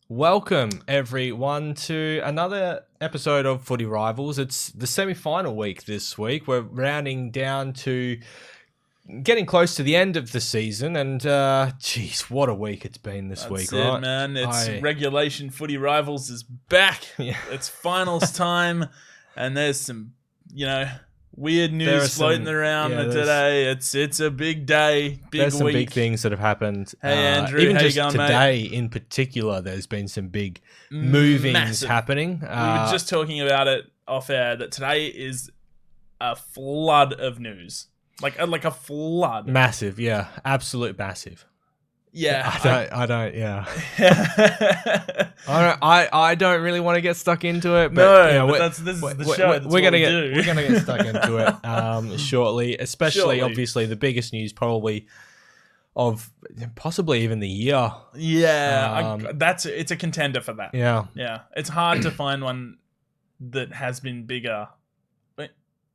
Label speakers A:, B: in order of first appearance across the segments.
A: Welcome, everyone, to another episode of Footy Rivals. It's the semi-final week this week. We're rounding down to getting close to the end of the season, and geez, what a week it's been this week,
B: That's it,
A: right?
B: man. It's regulation Footy Rivals is back.
A: Yeah.
B: It's finals time, and there's some, weird news floating around today. It's a big day, big
A: there's
B: week.
A: some big things that have happened.
B: Hey, Andrew,
A: even
B: how
A: just
B: you going,
A: today
B: mate?
A: in particular, there's been some big movings happening.
B: We were just talking about it off air that today is a flood of news, like a flood.
A: Massive, yeah, absolute massive.
B: Yeah,
A: I don't. Yeah, I don't really want to get stuck into it. But,
B: no, but this is the show.
A: We're gonna get stuck into it shortly. Especially, obviously, the biggest news probably of possibly even the year.
B: Yeah, it's a contender for that.
A: Yeah.
B: It's hard to find one that has been bigger.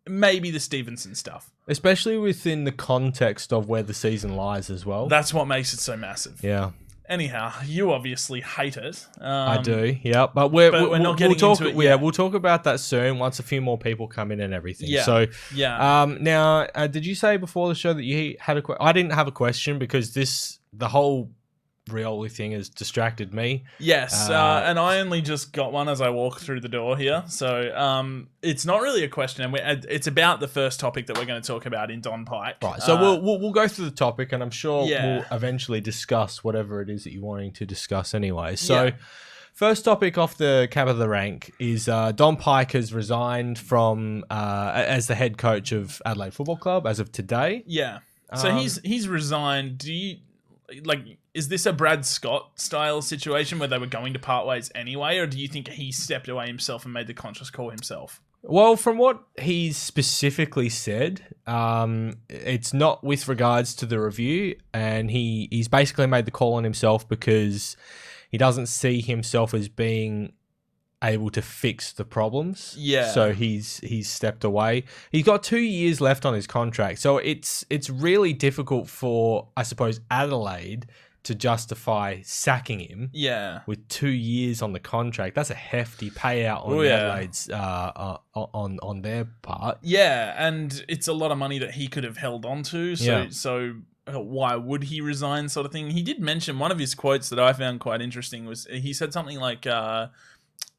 B: Maybe the Stevenson stuff.
A: Especially within the context of where the season lies as well.
B: That's what makes it so massive.
A: Yeah.
B: Anyhow, you obviously hate it.
A: I do, yeah. But we're not getting
B: into it yet.
A: Yeah, we'll talk about that soon once a few more people come in and everything.
B: Yeah.
A: So,
B: yeah.
A: Now, did you say before the show that you had a question? I didn't have a question because the whole Rioli thing has distracted me.
B: Yes, and I only just got one as I walk through the door here. So it's not really a question, and it's about the first topic that we're going to talk about in Don Pike.
A: Right, so we'll go through the topic, and I'm sure
B: Yeah.
A: we'll eventually discuss whatever it is that you're wanting to discuss anyway. So first topic off the cap of the rank is Don Pike has resigned from as the head coach of Adelaide Football Club as of today.
B: Yeah. So he's resigned. Do you... is this a Brad Scott style situation where they were going to part ways anyway, or do you think he stepped away himself and made the conscious call himself?
A: Well, from what he's specifically said, it's not with regards to the review, and he's basically made the call on himself because he doesn't see himself as being able to fix the problems.
B: Yeah.
A: So he's stepped away. He's got 2 years left on his contract. So it's really difficult for, I suppose, Adelaide to justify sacking him.
B: Yeah.
A: With 2 years on the contract. That's a hefty payout on Adelaide's on their part.
B: Yeah, and it's a lot of money that he could have held on to. So why would he resign, sort of thing? He did mention, one of his quotes that I found quite interesting was he said something like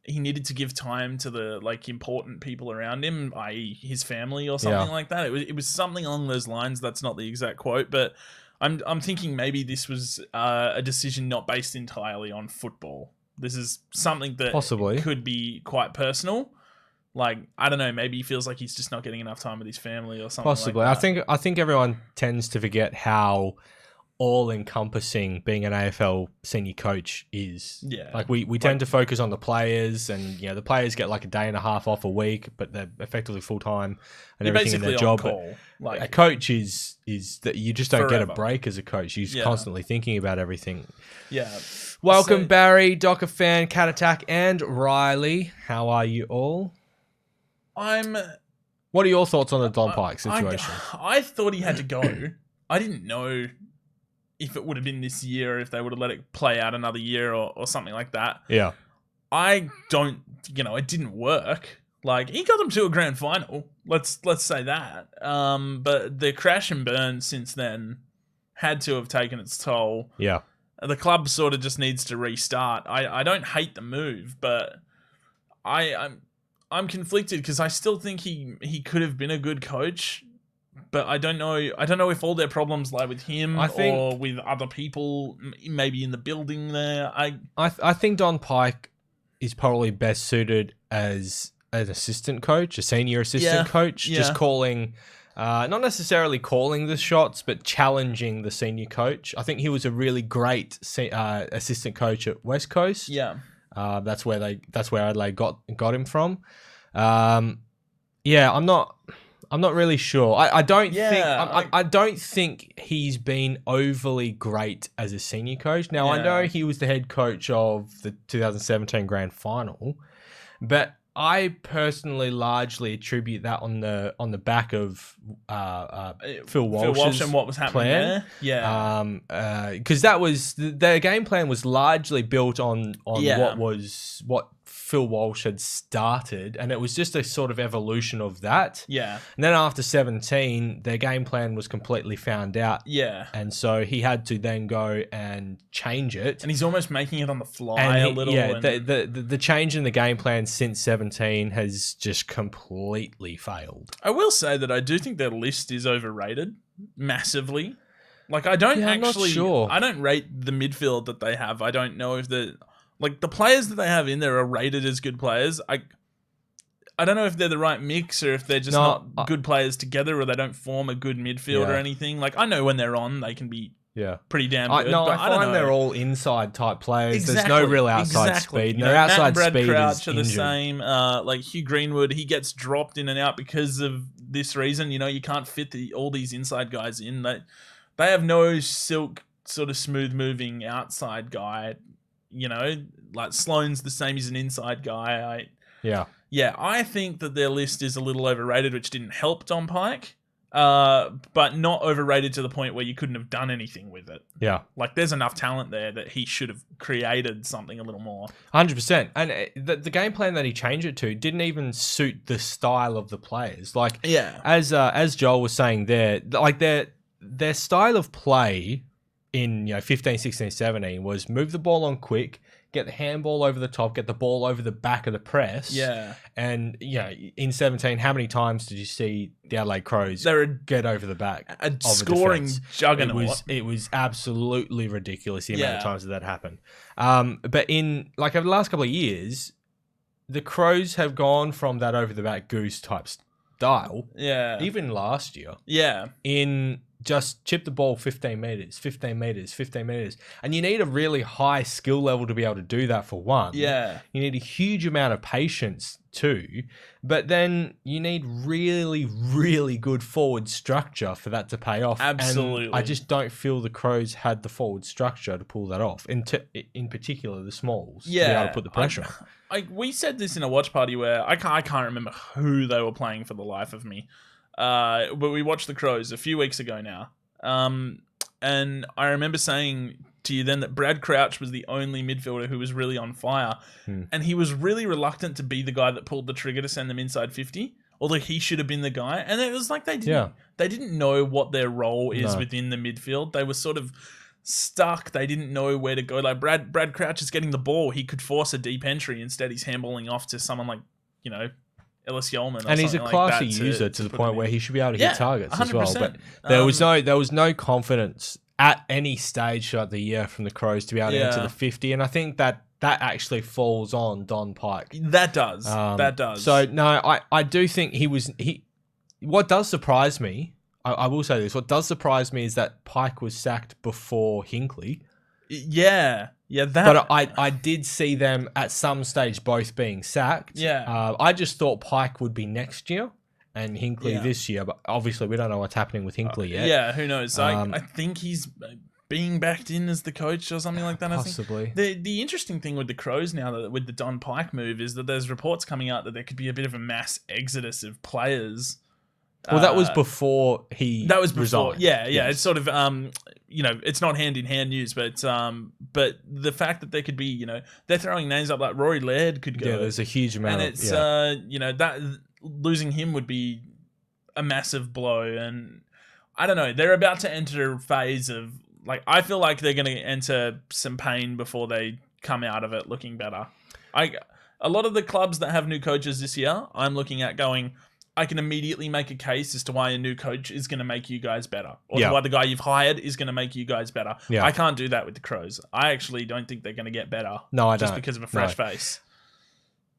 B: he needed to give time to the important people around him, i.e. his family or something like that. It was something along those lines. That's not the exact quote, but I'm thinking maybe this was a decision not based entirely on football. This is something that
A: possibly
B: could be quite personal. I don't know, maybe he feels like he's just not getting enough time with his family or something.
A: Possibly.
B: Like that.
A: I think everyone tends to forget how all-encompassing being an AFL senior coach is.
B: Yeah.
A: We tend to focus on the players, and the players get a day and a half off a week, but they're effectively full-time and everything in their job.
B: Call.
A: A coach is that you just don't
B: forever.
A: get a break as a coach. You're constantly thinking about everything.
B: Yeah.
A: Welcome, Barry, Docker Fan, Cat Attack, and Riley. How are you all? What are your thoughts on the Don Pike situation?
B: I thought he had to go. I didn't know if it would have been this year, or if they would have let it play out another year or something like that.
A: Yeah.
B: I don't, it didn't work. He got them to a grand final. Let's say that. But the crash and burn since then had to have taken its toll.
A: Yeah.
B: The club sort of just needs to restart. I don't hate the move, but I'm conflicted because I still think he could have been a good coach. But I don't know if all their problems lie with him or with other people, maybe in the building there.
A: I think Don Pike is probably best suited as an assistant coach, a senior assistant coach, just calling, not necessarily calling the shots, but challenging the senior coach. I think he was a really great assistant coach at West Coast.
B: Yeah,
A: that's where Adelaide got him from. I'm not really sure. I don't think he's been overly great as a senior coach. Now I know he was the head coach of the 2017 grand final, but I personally largely attribute that on the back of Phil Walsh's
B: and what was happening
A: plan.
B: there. Yeah.
A: Because that was their game plan was largely built on what Phil Walsh had started, and it was just a sort of evolution of that.
B: Yeah.
A: And then after 17, their game plan was completely found out.
B: Yeah.
A: And so he had to then go and change it.
B: And he's almost making it on the fly a little.
A: Yeah, the change in the game plan since 17 has just completely failed.
B: I will say that I do think their list is overrated massively. Like, I don't
A: I'm not sure.
B: I don't rate the midfield that they have. I don't know if the players that they have in there are rated as good players. I don't know if they're the right mix or if they're just not good players together or they don't form a good midfield or anything. Like, I know when they're on, they can be pretty damn good.
A: I find they're all inside type players. Exactly. There's no real outside speed. No, outside
B: Matt and Brad
A: speed
B: Crouch
A: is
B: are the same. Like Hugh Greenwood, he gets dropped in and out because of this reason. You know, you can't fit all these inside guys in. They have no silk sort of smooth moving outside guy. You know, like Sloane's the same as an inside guy. I think that their list is a little overrated, which didn't help Don Pike, but not overrated to the point where you couldn't have done anything with it.
A: Yeah.
B: Like, there's enough talent there that he should have created something a little more.
A: 100%. And the game plan that he changed it to didn't even suit the style of the players. Like, as Joel was saying there, like their style of play in 15, 16, 17 was move the ball on quick, get the handball over the top, get the ball over the back of the press.
B: Yeah.
A: And, in 17, how many times did you see the Adelaide Crows get over the back?
B: A scoring juggernaut.
A: It was absolutely ridiculous the amount of times that happened. But in, over the last couple of years, the Crows have gone from that over the back goose type style.
B: Yeah.
A: Even last year.
B: Yeah.
A: In just chip the ball 15 metres, 15 metres, 15 metres. And you need a really high skill level to be able to do that for one.
B: Yeah.
A: You need a huge amount of patience too. But then you need really, really good forward structure for that to pay off.
B: Absolutely.
A: And I just don't feel the Crows had the forward structure to pull that off. In particular, the smalls. To be able to put the pressure on.
B: We said this in a watch party where I can't remember who they were playing for the life of me. But we watched the Crows a few weeks ago now. And I remember saying to you then that Brad Crouch was the only midfielder who was really on fire. And he was really reluctant to be the guy that pulled the trigger to send them inside 50. Although he should have been the guy. And it was like they didn't know what their role is within the midfield. They were sort of stuck. They didn't know where to go. Like Brad Crouch is getting the ball. He could force a deep entry. Instead, he's handballing off to someone like, Ellis Yeoman,
A: and he's a classy user to the point where he should be able to hit targets 100%. As well. But there was no confidence at any stage throughout the year from the Crows to be able to enter the 50, and I think that actually falls on Don Pike.
B: That does.
A: So no, I do think he. What does surprise me, I will say this. What does surprise me is that Pike was sacked before Hinkley.
B: Yeah.
A: But I did see them at some stage both being sacked.
B: Yeah.
A: I just thought Pike would be next year and Hinkley this year, but obviously we don't know what's happening with Hinkley yet.
B: Yeah, who knows? I think he's being backed in as the coach or something like that.
A: Possibly.
B: I think. The interesting thing with the Crows now, with the Don Pike move, is that there's reports coming out that there could be a bit of a mass exodus of players.
A: Well, that was before he resigned.
B: Yeah. It's sort of, it's not hand-in-hand news, but the fact that there could be, they're throwing names up like Rory Laird could go.
A: Yeah, there's a huge amount.
B: And it's, that losing him would be a massive blow. And I don't know, they're about to enter a phase of, I feel like they're going to enter some pain before they come out of it looking better. A lot of the clubs that have new coaches this year, I'm looking at going, I can immediately make a case as to why a new coach is going to make you guys better. Or why the guy you've hired is going to make you guys better. Yeah. I can't do that with the Crows. I actually don't think they're going to get better.
A: No, I don't.
B: Just because of a fresh face.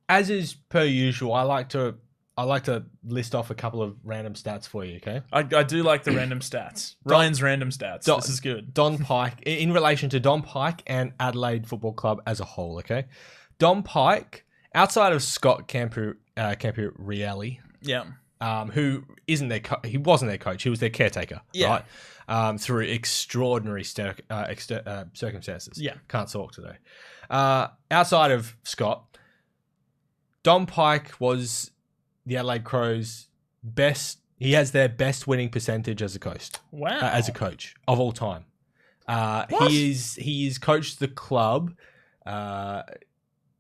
A: As is per usual, I like to list off a couple of random stats for you, okay?
B: I do like the random stats. Ryan's random stats. This is good.
A: Don Pike, in relation to Don Pike and Adelaide Football Club as a whole, okay? Don Pike, outside of Scott Rioli, who isn't he wasn't their coach. He was their caretaker, right? Through extraordinary circumstances.
B: Yeah.
A: Can't talk today. Outside of Scott, Don Pike was the Adelaide Crows' best. He has their best winning percentage as a coach.
B: Wow.
A: As a coach of all time.
B: What?
A: He is coached the club.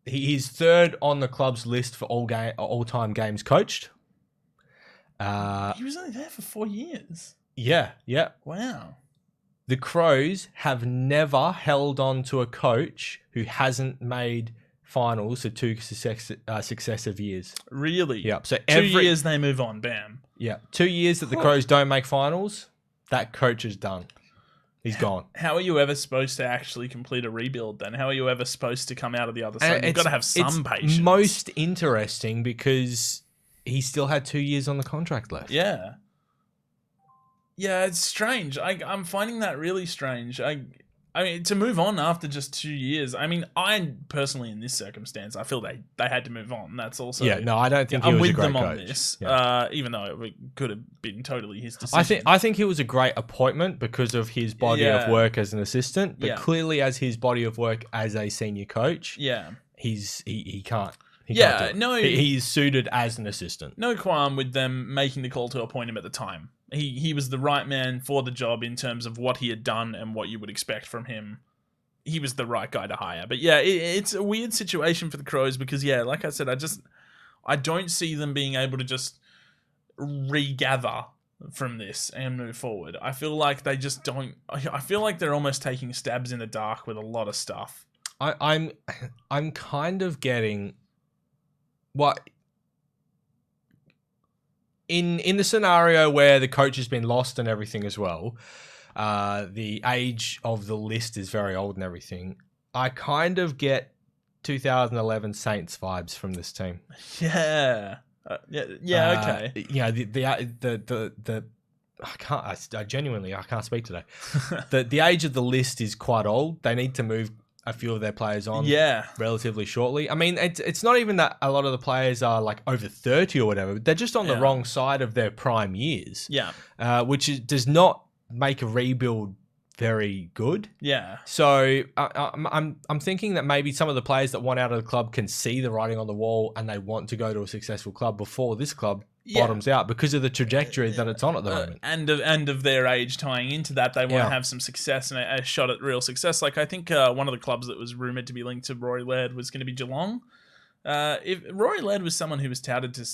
A: He is third on the club's list for all time games coached.
B: He was only there for 4 years.
A: Yeah.
B: Wow.
A: The Crows have never held on to a coach who hasn't made finals for 2 successive years.
B: Really?
A: Yep. So
B: 2 years they move on. Bam.
A: Yeah. 2 years that the Crows don't make finals, that coach is done. He's gone.
B: How are you ever supposed to actually complete a rebuild then? How are you ever supposed to come out of the other side? You've got to have some patience.
A: It's most interesting because he still had 2 years on the contract left.
B: Yeah. Yeah, it's strange. I'm finding that really strange. I mean, to move on after just 2 years. I mean, I personally, in this circumstance, I feel they had to move on. That's also
A: I don't think he was a great coach.
B: I'm with them on this, even though it could have been totally his decision.
A: I think he was a great appointment because of his body of work as an assistant, but clearly as his body of work as a senior coach, he can't. He can't do it. He's suited as an assistant.
B: No qualm with them making the call to appoint him at the time. He was the right man for the job in terms of what he had done and what you would expect from him. He was the right guy to hire. But yeah, it's a weird situation for the Crows because, like I said, I don't see them being able to just regather from this and move forward. I feel like they just don't. I feel like they're almost taking stabs in the dark with a lot of stuff.
A: I'm kind of getting what. In the scenario where the coach has been lost and everything as well, the age of the list is very old and everything. I kind of get 2011 Saints vibes from this team.
B: Yeah. Okay.
A: The I genuinely can't speak today. the age of the list is quite old. They need to move a few of their players on relatively shortly. I mean, it's not even that a lot of the players are like over 30 or whatever. They're just on the wrong side of their prime years.
B: Yeah.
A: Which does not make a rebuild very good.
B: Yeah.
A: So I'm thinking that maybe some of the players that want out of the club can see the writing on the wall and they want to go to a successful club before this club bottoms out because of the trajectory that it's on at the moment.
B: And of their age tying into that, they want to have some success and a shot at real success. Like I think one of the clubs that was rumoured to be linked to Rory Laird was going to be Geelong. If Rory Laird was someone who was touted to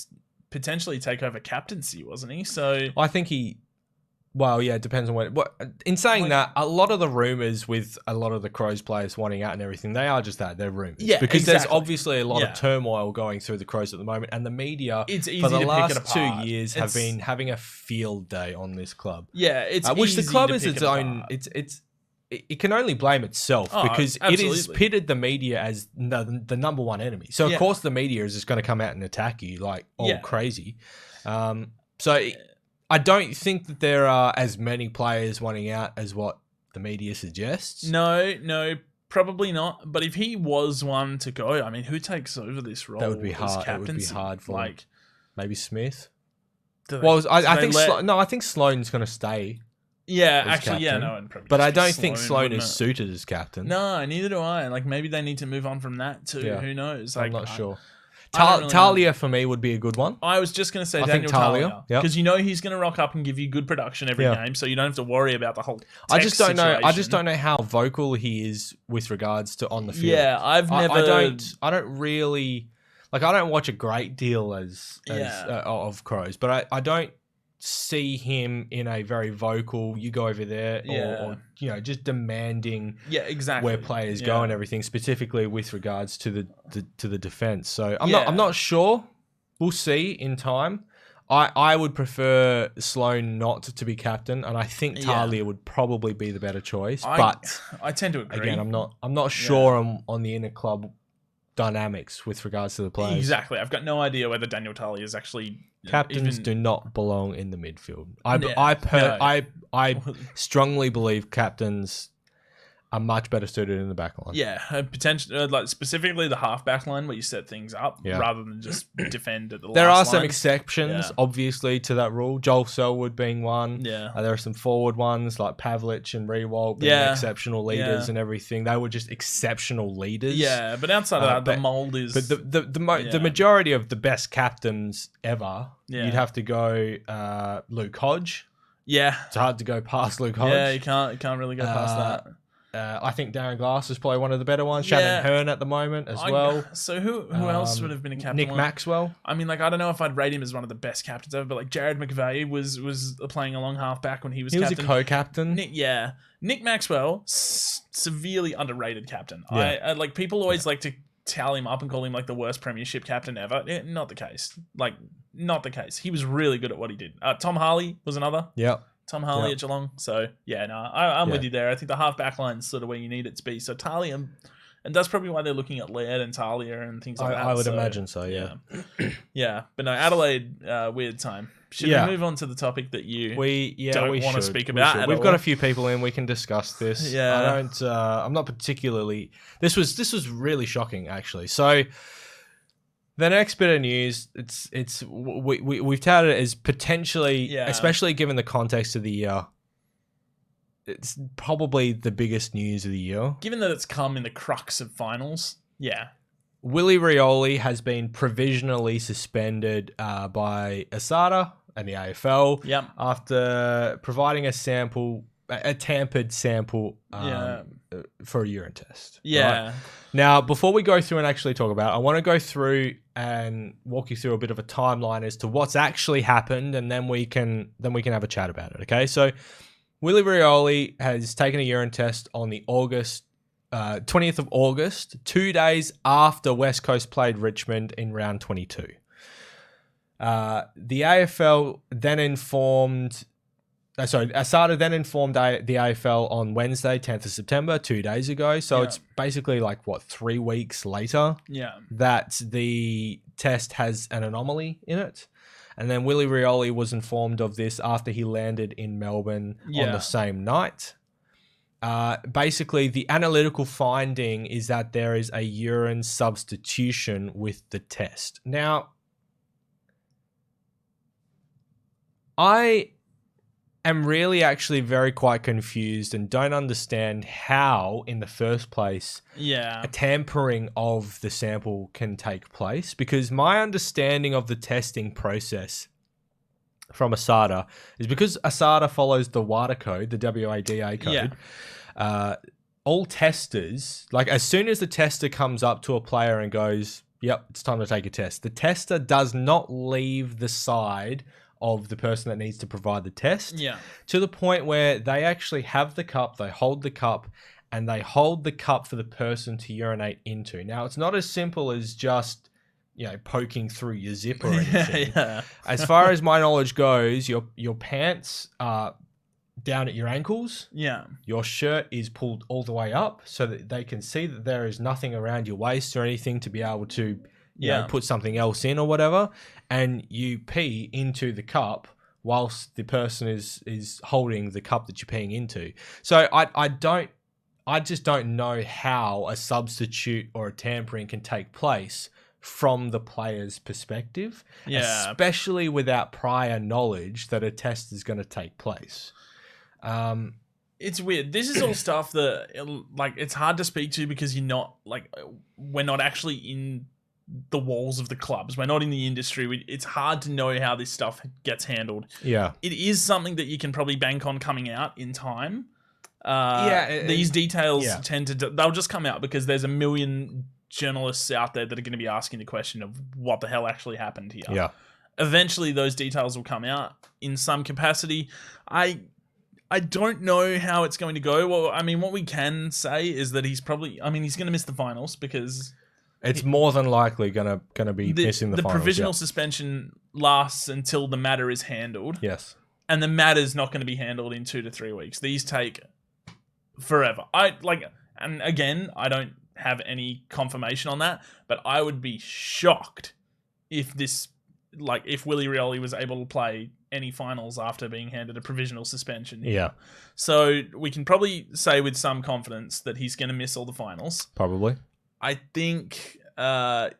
B: potentially take over captaincy, wasn't he? So
A: I think he... Well, yeah, it depends on what. In saying that, a lot of the rumours with a lot of the Crows players wanting out and everything, they are just that. They're rumours.
B: Yeah,
A: because there's obviously a lot of turmoil going through the Crows at the moment, and the media for the last 2 years have been having a field day on this club.
B: Yeah, it's
A: which the club is its own. It can only blame itself because it has pitted the media as the number one enemy. So of course the media is just going to come out and attack you like all crazy. I don't think that there are as many players wanting out as what the media suggests.
B: No, probably not. But if he was one to go, I mean, who takes over this role?
A: That would be hard.
B: It
A: would be hard for him. Maybe Smith.
B: I
A: think Sloane's going to stay.
B: Yeah, actually, captain.
A: But I don't think Sloane is suited as captain.
B: No, neither do I. Like maybe they need to move on from that too. Yeah. Who knows?
A: I'm not sure. Talia for me would be a good one.
B: I was just going to say Daniel Talia because he's going to rock up and give you good production every game, so you don't have to worry about the whole. I just don't
A: know how vocal he is with regards to on the field.
B: Yeah, I
A: don't really like. I don't watch a great deal of Crows, but I don't see him in a very vocal. You go over there, or just demanding.
B: Yeah, exactly.
A: Where players go and everything, specifically with regards to the defense. So I'm not sure. We'll see in time. I would prefer Sloane not to be captain, and I think Talia would probably be the better choice. But
B: I tend to agree.
A: Again, I'm not sure on the inner club dynamics with regards to the players.
B: Exactly. I've got no idea whether Daniel Talia is actually
A: captains do not belong in the midfield. I strongly believe captains are much better suited in the back line.
B: Yeah, potentially, like specifically the half back line where you set things up rather than just defend at the
A: There
B: last
A: are some
B: line.
A: exceptions, obviously, to that rule. Joel Selwood being one.
B: Yeah.
A: There are some forward ones like Pavlich and Riewoldt being exceptional leaders and everything. They were just exceptional leaders.
B: Yeah, but outside of that, the mold is...
A: But the majority of the best captains ever, you'd have to go Luke Hodge.
B: Yeah.
A: It's hard to go past Luke Hodge.
B: Yeah, you can't really go past that.
A: I think Darren Glass is probably one of the better ones. Shannon Hearn at the moment as well.
B: So who else would have been a captain?
A: Nick Maxwell.
B: I mean, like, I don't know if I'd rate him as one of the best captains ever, but like Jared McVeigh was playing along half back when he was captain.
A: He was a co-captain.
B: Nick Maxwell, severely underrated captain.
A: Yeah.
B: I like people always like to tally him up and call him like the worst premiership captain ever. Not the case. Like, not the case. He was really good at what he did. Tom Harley was another.
A: Yep.
B: Tom Harley at Geelong. So, I'm with you there. I think the half-back line is sort of where you need it to be. So, Talia, and that's probably why they're looking at Laird and Talia and things like that.
A: I would imagine so, yeah.
B: Yeah, but no, Adelaide, weird time. Should we move on to the topic that you don't want to speak about?
A: We've got a few people in. We can discuss this.
B: Yeah.
A: I'm not particularly... This was really shocking, actually. So... The next bit of news, we've touted it as potentially, especially given the context of the year, it's probably the biggest news of the year.
B: Given that it's come in the crux of finals,
A: Willie Rioli has been provisionally suspended by ASADA and the AFL after providing a tampered sample for a urine test.
B: Yeah.
A: Right? Now, before we go through and actually talk about it, I want to go through and walk you through a bit of a timeline as to what's actually happened, and then we can have a chat about it. Okay, so Willie Rioli has taken a urine test on the 20th of August, 2 days after West Coast played Richmond in round 22. The AFL then informed. ASADA then informed the AFL on Wednesday, 10th of September, 2 days ago. So it's basically 3 weeks later that the test has an anomaly in it. And then Willie Rioli was informed of this after he landed in Melbourne on the same night. Basically, the analytical finding is that there is a urine substitution with the test. Now, I am really actually very quite confused and don't understand how, in the first place, a tampering of the sample can take place. Because my understanding of the testing process from ASADA is because ASADA follows the WADA code, the WADA code. All testers, as soon as the tester comes up to a player and goes, "Yep, it's time to take a test," the tester does not leave the side of the person that needs to provide the test to the point where they actually have the cup, they hold the cup, and they hold the cup for the person to urinate into. Now, it's not as simple as just, poking through your zip or anything. As far as my knowledge goes, your pants are down at your ankles. Your shirt is pulled all the way up so that they can see that there is nothing around your waist or anything to be able to put something else in or whatever, and you pee into the cup whilst the person is holding the cup that you're peeing into. So I just don't know how a substitute or a tampering can take place from the player's perspective, especially without prior knowledge that a test is going to take place.
B: It's weird. This is all stuff that it's hard to speak to because we're not actually in the walls of the clubs. We're not in the industry. It's hard to know how this stuff gets handled. Yeah. It is something that you can probably bank on coming out in time. These details they'll just come out because there's a million journalists out there that are going to be asking the question of what the hell actually happened here. Yeah. Eventually those details will come out in some capacity. I don't know how it's going to go. Well, I mean, what we can say is that he's going to miss the finals because
A: it's more than likely gonna be missing the finals.
B: The provisional suspension lasts until the matter is handled.
A: Yes.
B: And the matter's not going to be handled in 2 to 3 weeks. These take forever. And again, I don't have any confirmation on that, but I would be shocked if if Willie Rioli was able to play any finals after being handed a provisional suspension.
A: Yeah.
B: So we can probably say with some confidence that he's going to miss all the finals.
A: Probably.
B: I think, and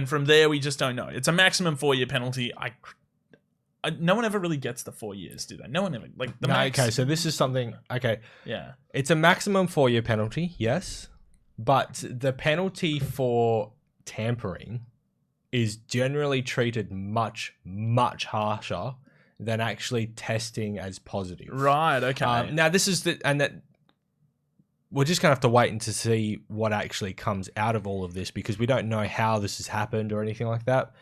B: from there we just don't know. It's a maximum 4-year penalty. No one ever really gets the 4 years, do they? No one ever
A: Okay, so this is something. Okay,
B: yeah,
A: it's a maximum 4-year penalty, yes, but the penalty for tampering is generally treated much, much harsher than actually testing as positive.
B: Right. Okay.
A: Now this is we're just gonna have to wait and to see what actually comes out of all of this because we don't know how this has happened or anything like that.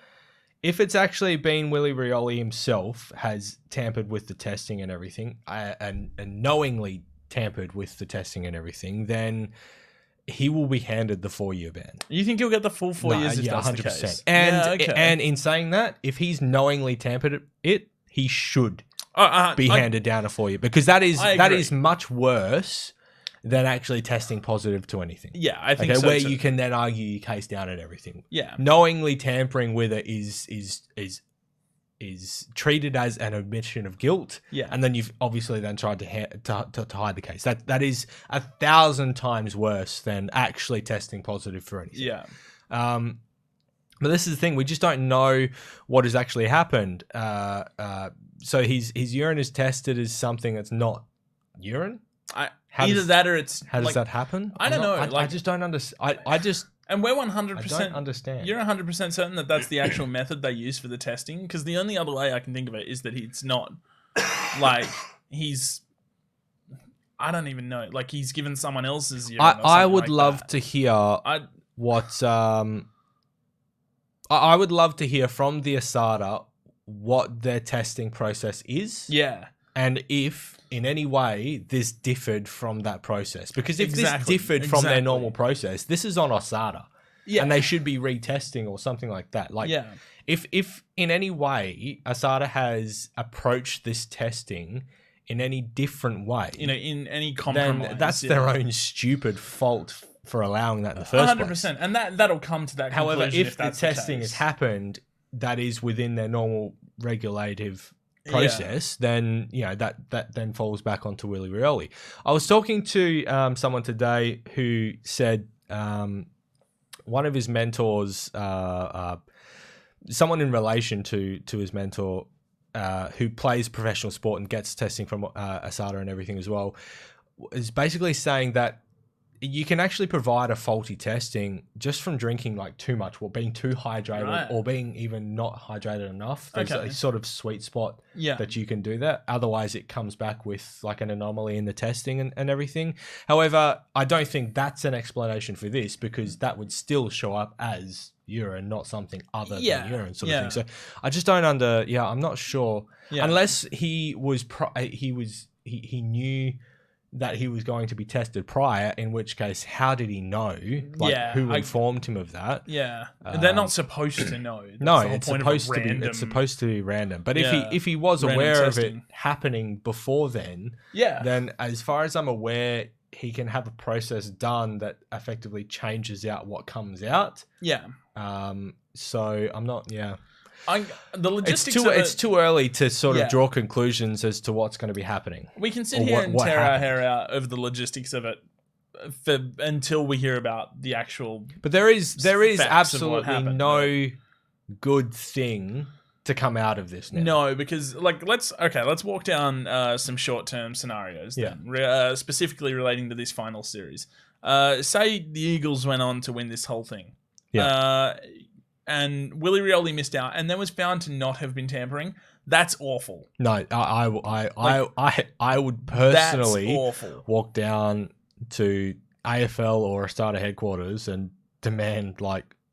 A: If it's actually been Willie Rioli himself has tampered with the testing and everything, and knowingly tampered with the testing and everything, then he will be handed the 4-year ban.
B: You think he'll get the full 4 years? If that's 100%. The case?
A: And in saying that, if he's knowingly tampered it, he should be handed down a 4-year because that is much worse than actually testing positive to anything.
B: Yeah, I think so.
A: Where you can then argue your case down and everything.
B: Yeah.
A: Knowingly tampering with it is treated as an admission of guilt.
B: Yeah.
A: And then you've obviously then tried to hide the case. That is 1,000 times worse than actually testing positive for anything.
B: Yeah.
A: But this is the thing, we just don't know what has actually happened. So his urine is tested as something that's not urine. How does that happen?
B: I don't know.
A: I just don't understand.
B: And we're 100%.
A: I don't understand.
B: You're 100% certain that that's the actual method they use for the testing? Because the only other way I can think of it is that it's not he's. I don't even know. Like he's given someone else's urine.
A: I would love to hear what. I would love to hear from the ASADA what their testing process is.
B: Yeah.
A: And if in any way this differed from that process. Because if this differed from their normal process, this is on ASADA. Yeah. And they should be retesting or something like that. Like if in any way ASADA has approached this testing in any different way,
B: in any compromise,
A: then that's their own stupid fault for allowing that in the first 100%.
B: Place. And that'll come to that conclusion.
A: However, if the testing has happened that is within their normal regulative process, then that then falls back onto Willie Rioli. I was talking to someone today who said one of his mentors, someone in relation to his mentor, who plays professional sport and gets testing from ASADA and everything as well, is basically saying that you can actually provide a faulty testing just from drinking like too much or being too hydrated or being even not hydrated enough. There's a sort of sweet spot that you can do that. Otherwise it comes back with like an anomaly in the testing and everything. However, I don't think that's an explanation for this because that would still show up as urine, not something other than urine sort of thing. So I just don't I'm not sure unless he knew that he was going to be tested prior, in which case, how did he know? Who informed him of that?
B: Yeah. They're not supposed to know.
A: That's it's supposed to be random. But if he was aware of it happening before then, then as far as I'm aware, he can have a process done that effectively changes out what comes out.
B: Yeah.
A: So I'm not,
B: the logistics
A: it's too early to sort of draw conclusions as to what's going to be happening.
B: We can sit here and tear our hair out over the logistics of it until we hear about the actual.
A: But there is absolutely no good thing to come out of this now.
B: No, because let's walk down some short-term scenarios then, specifically relating to this final series. Say the Eagles went on to win this whole thing. Yeah. And Willie Rioli missed out, and then was found to not have been tampering. That's awful.
A: No, I would personally walk down to AFL or ASADA headquarters and demand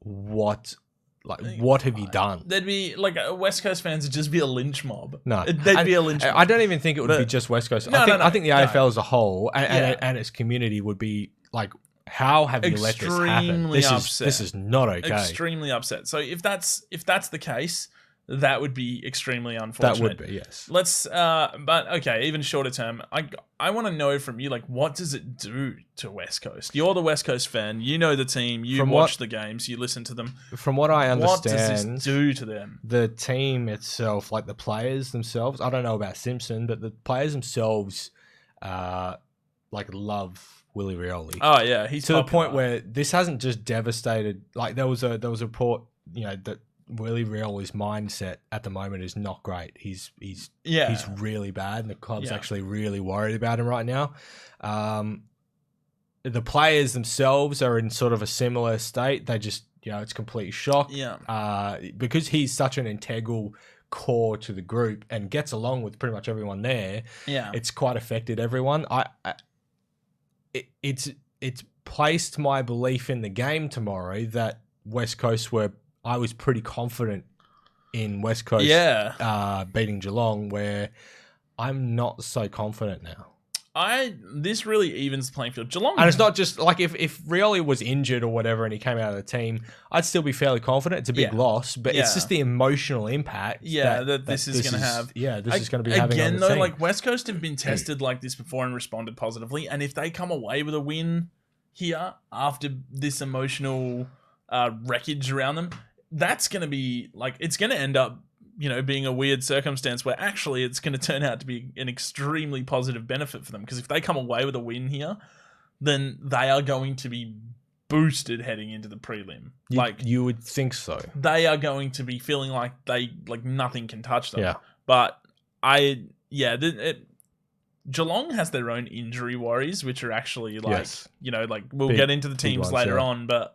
A: what have you done?
B: There'd be West Coast fans would just be a lynch mob.
A: No,
B: they'd be a lynch mob.
A: I don't even think it would be just West Coast. I think the AFL as a whole and its community would be like, how have you let this happen? This is not okay.
B: Extremely upset. So if that's the case, that would be extremely unfortunate.
A: That would be, yes.
B: Let's, but okay, even shorter term, I want to know from you, like, what does it do to West Coast? You're the West Coast fan. You know the team. You watch the games. You listen to them.
A: From what I understand,
B: what does this do to them?
A: The team itself, like the players themselves, I don't know about Simpson, but the players themselves, like, love Willie Rioli.
B: Oh yeah, he's
A: to
B: popular.
A: The point where this hasn't just devastated. Like there was a report, that Willie Rioli's mindset at the moment is not great. He's really bad, and the club's actually really worried about him right now. The players themselves are in sort of a similar state. They just, it's complete shock.
B: Yeah.
A: Because he's such an integral core to the group and gets along with pretty much everyone there.
B: Yeah.
A: It's quite affected everyone. It's placed my belief in the game tomorrow that West Coast I was pretty confident in West Coast beating Geelong, where I'm not so confident now.
B: This really evens the playing field. Geelong,
A: and it's not just like if Rioli was injured or whatever and he came out of the team, I'd still be fairly confident. It's a big loss, but it's just the emotional impact.
B: That this is going to have.
A: Yeah, this is going to be having
B: again
A: on the
B: though.
A: team.
B: Like West Coast have been tested like this before and responded positively, and if they come away with a win here after this emotional wreckage around them, that's going to be like it's going to end up. Being a weird circumstance where actually it's going to turn out to be an extremely positive benefit for them. Because if they come away with a win here, then they are going to be boosted heading into the prelim.
A: You would think so.
B: They are going to be feeling like nothing can touch them.
A: Yeah.
B: But Geelong has their own injury worries, which are actually we'll get into the teams later on, but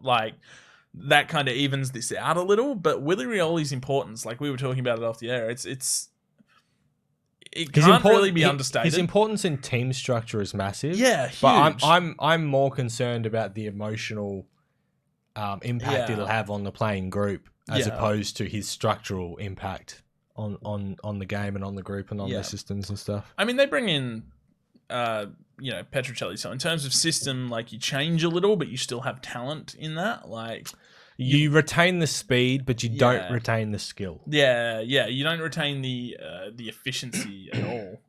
B: that kind of evens this out a little, but Willie Rioli's importance, like we were talking about it off the air, it can't really be understated.
A: His importance in team structure is massive.
B: Yeah, huge.
A: But I'm more concerned about the emotional impact it'll have on the playing group as opposed to his structural impact on the game and on the group and on the systems and stuff.
B: I mean, they bring in Petruccelli. So in terms of system, you change a little, but you still have talent in that.
A: You retain the speed, but you don't retain the skill.
B: Yeah. You don't retain the efficiency at all.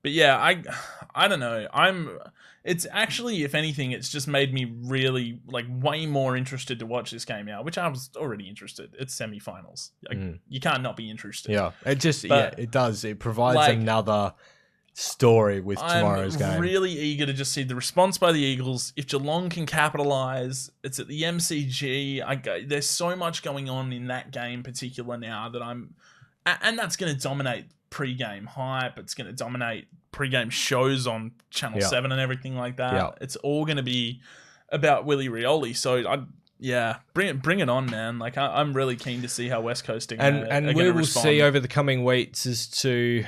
B: But yeah, I don't know. It's actually, if anything, it's just made me really way more interested to watch this game now, which I was already interested. It's semi-finals. You can't not be interested.
A: Yeah, it does. It provides another story with tomorrow's game.
B: I'm really eager to just see the response by the Eagles. If Geelong can capitalise, it's at the MCG. There's so much going on in that game particular now that and that's going to dominate pre-game hype. It's going to dominate pre-game shows on Channel 7 and everything like that.
A: Yeah.
B: It's all going to be about Willie Rioli. So bring it on, man. I'm really keen to see how West Coast are going to
A: and we will see over the coming weeks as to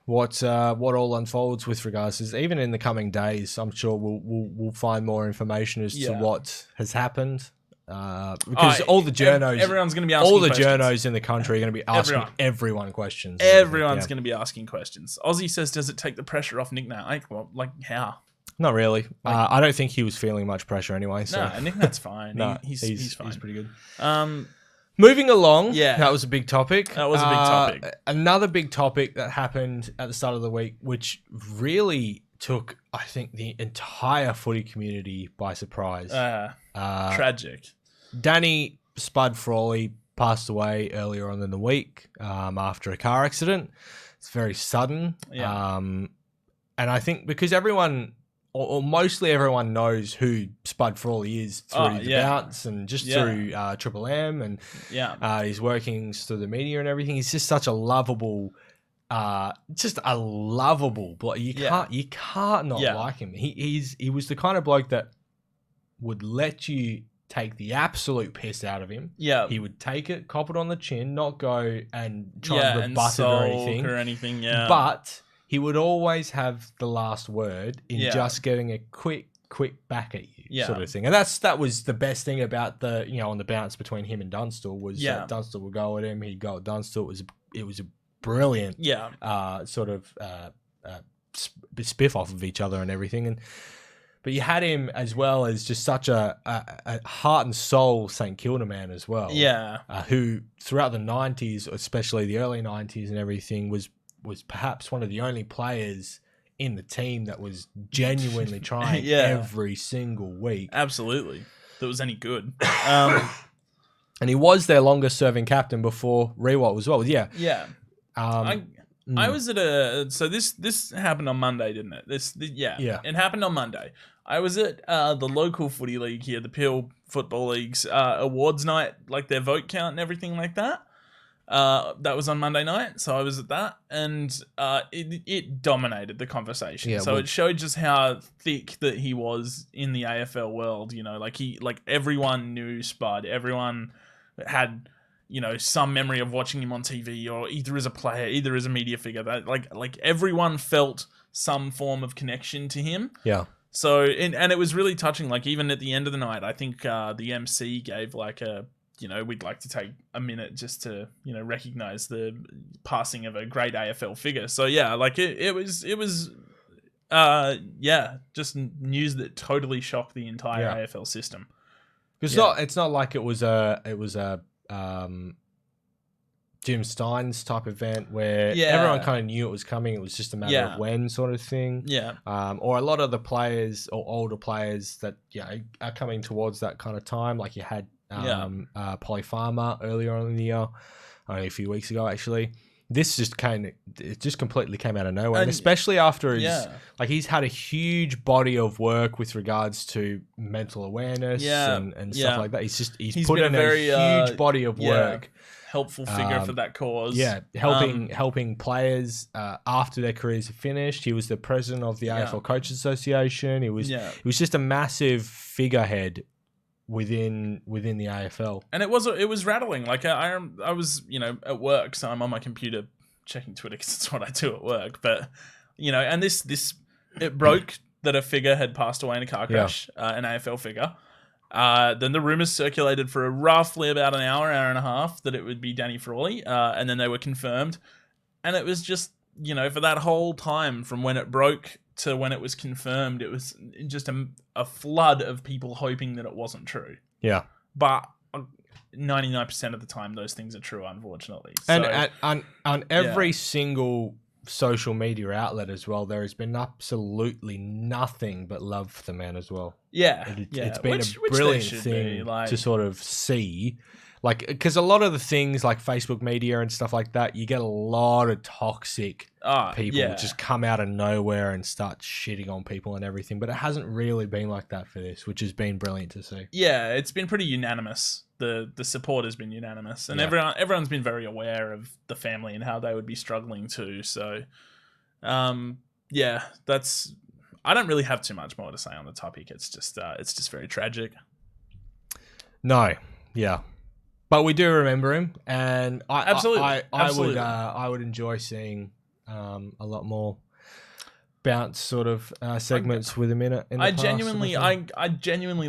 A: what all unfolds with regards to, even in the coming days. I'm sure we'll find more information as to what has happened. Because all the journos,
B: everyone's going to be asking
A: all the
B: questions.
A: journos in the country are going to be asking everyone questions.
B: Everyone's going to be asking questions. Aussie says, "Does it take the pressure off Nick Nat?" How?
A: Not really. I don't think he was feeling much pressure anyway. So.
B: No, Nick Nat's fine.
A: He's
B: fine.
A: He's pretty good.
B: Moving
A: along, that was a big topic.
B: That was a big topic.
A: Another big topic that happened at the start of the week, which really took, I think, the entire footy community by surprise.
B: Tragic.
A: Danny Spud Frawley passed away earlier on in the week after a car accident. It's very sudden.
B: Yeah.
A: And I think because everyone, or mostly everyone, knows who Spud Frawley is through the bounce and just through Triple M and his workings through the media and everything. He's just such a lovable, bloke. You can't not like him. He was the kind of bloke that would let you take the absolute piss out of him.
B: Yeah.
A: He would take it, cop it on the chin, not go and try and rebut it or anything. But he would always have the last word in just getting a quick back at you sort of thing. And that was the best thing about the, on the bounce between him and Dunstall was that Dunstall would go at him, he'd go at Dunstall. It was a brilliant sort of spiff off of each other and everything. But you had him as well as just such a heart and soul St Kilda man as well.
B: Yeah.
A: Who throughout the 90s, especially the early 90s and everything, was perhaps one of the only players in the team that was genuinely trying every single week.
B: Absolutely. That was any good.
A: And he was their longest serving captain before Rioli as well. Yeah.
B: Yeah. I was at so this happened on Monday, didn't it? Yeah. It happened on Monday. I was at the local footy league here, the Peel Football League's awards night, like their vote count and everything like that. That was on Monday night, so I was at that, and it dominated the conversation. Yeah, it showed just how thick that he was in the AFL world. You know, like everyone knew Spud. Everyone had, you know, some memory of watching him on TV, or either as a player, either as a media figure. That like everyone felt some form of connection to him.
A: Yeah.
B: So and it was really touching. Like even at the end of the night, I think the MC gave like a, you know, we'd like to take a minute just to, you know, recognize the passing of a great AFL figure. So yeah, like it was just news that totally shocked the entire AFL system.
A: It's not like it was a Jim Stein's type event where everyone kind of knew it was coming. It was just a matter of when, sort of thing.
B: Yeah.
A: Or a lot of the players or older players that are coming towards that kind of time. Like you had Polly Farmer earlier on in the year, only a few weeks ago actually. This just completely came out of nowhere, and especially after he's had a huge body of work with regards to mental awareness and stuff like that. He's put in a huge body of work.
B: Helpful figure for that cause.
A: Yeah, helping players after their careers are finished. He was the president of the AFL Coaches Association. He was just a massive figurehead within the AFL.
B: And it was rattling. Like I was, you know, at work, so I'm on my computer checking Twitter because it's what I do at work. But, you know, and it broke that a figure had passed away in a car crash, an AFL figure. Then the rumors circulated for roughly about an hour and a half that it would be Danny Frawley, and then they were confirmed. And it was just, you know, for that whole time from when it broke to when it was confirmed, it was just a flood of people hoping that it wasn't true.
A: Yeah.
B: But 99% of the time, those things are true, unfortunately.
A: And on every single social media outlet as well, there has been absolutely nothing but love for the man as well. It's been a brilliant thing to sort of see. Like, because a lot of the things like Facebook media and stuff like that, you get a lot of toxic people just come out of nowhere and start shitting on people and everything. But it hasn't really been like that for this, which has been brilliant to see. Yeah,
B: it's been pretty unanimous. The support has been unanimous, and everyone's been very aware of the family and how they would be struggling too. So, that's. I don't really have too much more to say on the topic. It's just very tragic.
A: No, yeah. But we do remember him, and I would enjoy seeing a lot more bounce sort of segments with him in it. I
B: genuinely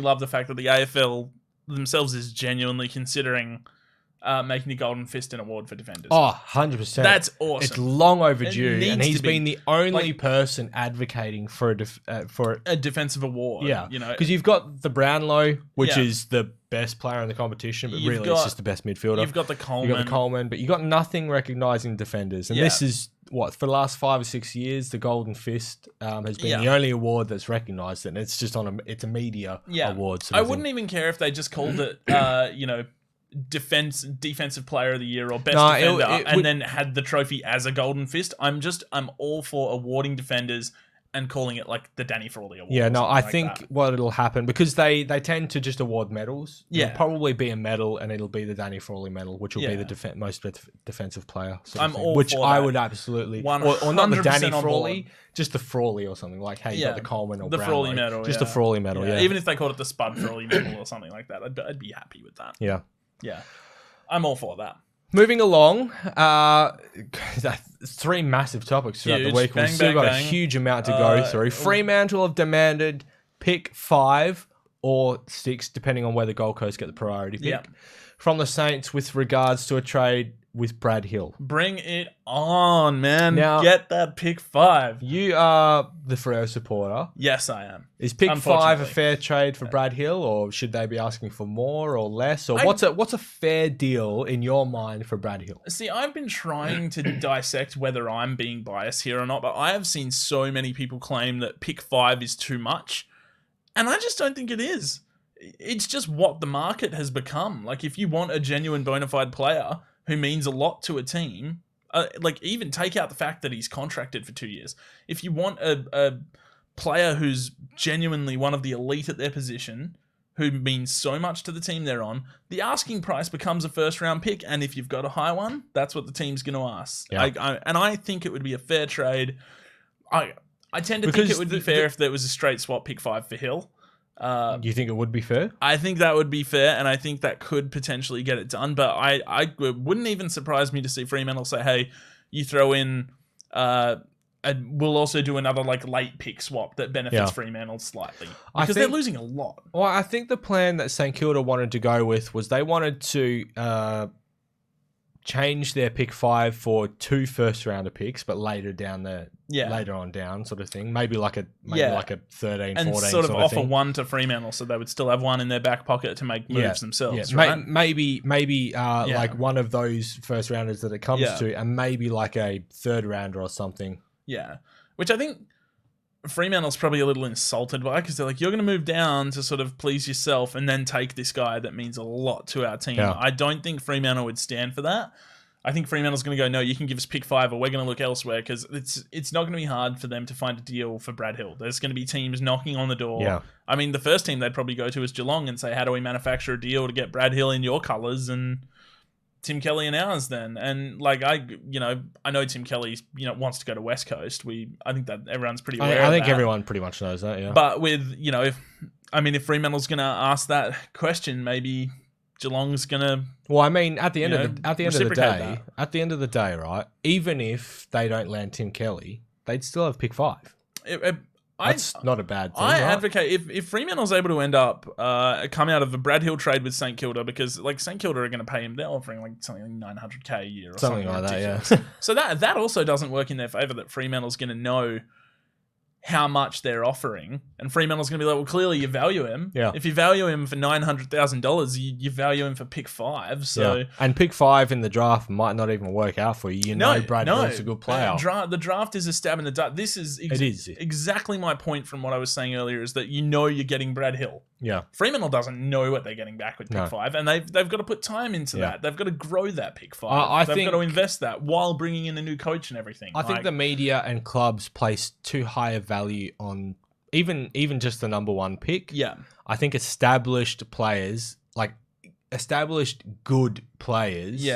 B: love the fact that the AFL themselves is genuinely considering making the Golden Fist an award for defenders.
A: Oh, 100%.
B: That's awesome.
A: It's long overdue, and he's been the only person advocating for
B: a defensive award.
A: Yeah,
B: you know,
A: because you've got the Brownlow, which is the best player in the competition, but it's just the best midfielder.
B: You've got the Coleman.
A: But you got nothing recognising defenders, and this is what for the last 5 or 6 years, the Golden Fist has been the only award that's recognised, and it's just it's a media award.
B: I wouldn't even care if they just called it, defensive player of the year or best defender, then had the trophy as a Golden Fist. I'm all for awarding defenders and calling it like the Danny Frawley Award.
A: Yeah, no, I think what it'll happen, because they tend to just award medals. It'll probably be a medal, and it'll be the Danny Frawley medal, which will be the most defensive player.
B: I'm all
A: which
B: for
A: I
B: that.
A: would absolutely, or not the Danny Frawley, just the Frawley or something. Like, hey, you got the Coleman or
B: the
A: Brownlow.
B: Frawley medal,
A: just the Frawley medal. Yeah.
B: Even if they called it the Spud Frawley medal or something like that, I'd be happy with that.
A: Yeah,
B: I'm all for that.
A: Moving along, 3 massive topics throughout the week. We've still got a huge amount to go through. Fremantle have demanded pick 5 or 6, depending on whether Gold Coast get the priority pick, from the Saints with regards to a trade with Brad Hill.
B: Bring it on, man.
A: Now,
B: get that pick 5.
A: You are the Freo supporter.
B: Yes, I am.
A: Is pick 5 a fair trade for Brad Hill, or should they be asking for more or less? Or what's a fair deal in your mind for Brad Hill?
B: See, I've been trying to dissect whether I'm being biased here or not, but I have seen so many people claim that pick 5 is too much, and I just don't think it is. It's just what the market has become. Like, if you want a genuine bona fide player who means a lot to a team, like, even take out the fact that he's contracted for 2 years. If you want a player who's genuinely one of the elite at their position, who means so much to the team they're on, the asking price becomes a first-round pick, and if you've got a high one, that's what the team's going to ask. Yeah. And I think it would be a fair trade. I tend to think it would be fair if there was a straight swap pick 5 for Hill.
A: Do you think it would be fair?
B: I think that would be fair, and I think that could potentially get it done. But I wouldn't even surprise me to see Fremantle say, "Hey, you throw in, and we'll also do another like late pick swap that benefits Fremantle slightly because they're losing a lot."
A: Well, I think the plan that St Kilda wanted to go with was they wanted to change their pick 5 for 2 first-rounder picks, but later on down sort of thing. Maybe like a 13,
B: and
A: 14
B: sort of offer
A: thing.
B: one to Fremantle, so they would still have one in their back pocket to make moves themselves.
A: Yeah.
B: Right?
A: Maybe like one of those first-rounders that it comes to, and maybe like a third-rounder or something.
B: Yeah, which I think Fremantle's probably a little insulted by, because they're like, you're going to move down to sort of please yourself and then take this guy that means a lot to our team. Yeah. I don't think Fremantle would stand for that. I think Fremantle's going to go, no, you can give us pick 5 or we're going to look elsewhere, because it's not going to be hard for them to find a deal for Brad Hill. There's going to be teams knocking on the door. Yeah. I mean, the first team they'd probably go to is Geelong and say, how do we manufacture a deal to get Brad Hill in your colours and Tim Kelly in ours then? And like, I know Tim Kelly wants to go to West Coast. I think that everyone's pretty aware of that.
A: I think everyone pretty much knows that, yeah.
B: But with, if Fremantle's going to ask that question, maybe Geelong's going to...
A: Well, I mean, at the end of the day, right, even if they don't land Tim Kelly, they'd still have pick 5. That's not a bad thing.
B: I advocate if Fremantle's able to end up come out of a Brad Hill trade with St Kilda, because like St Kilda are going to pay him, they're offering like something like $900K a year or something like ridiculous.
A: That. Yeah.
B: So that also doesn't work in their favor. That Fremantle's going to know how much they're offering, and Fremantle's going to be like, well, clearly you value him. Yeah. If you value him for $900,000, you value him for pick 5. So
A: and pick 5 in the draft might not even work out for you. Brad Hill's a good player.
B: The draft is a stab in the dark. This is exactly my point from what I was saying earlier, is that you're getting Brad Hill. Yeah. Fremantle doesn't know what they're getting back with pick 5, and they've got to put time into that. They've got to grow that pick 5. They've got to invest that while bringing in a new coach and everything.
A: I think the media and clubs place too high a value on even just the number 1 pick. Yeah. I think established players, like established good players,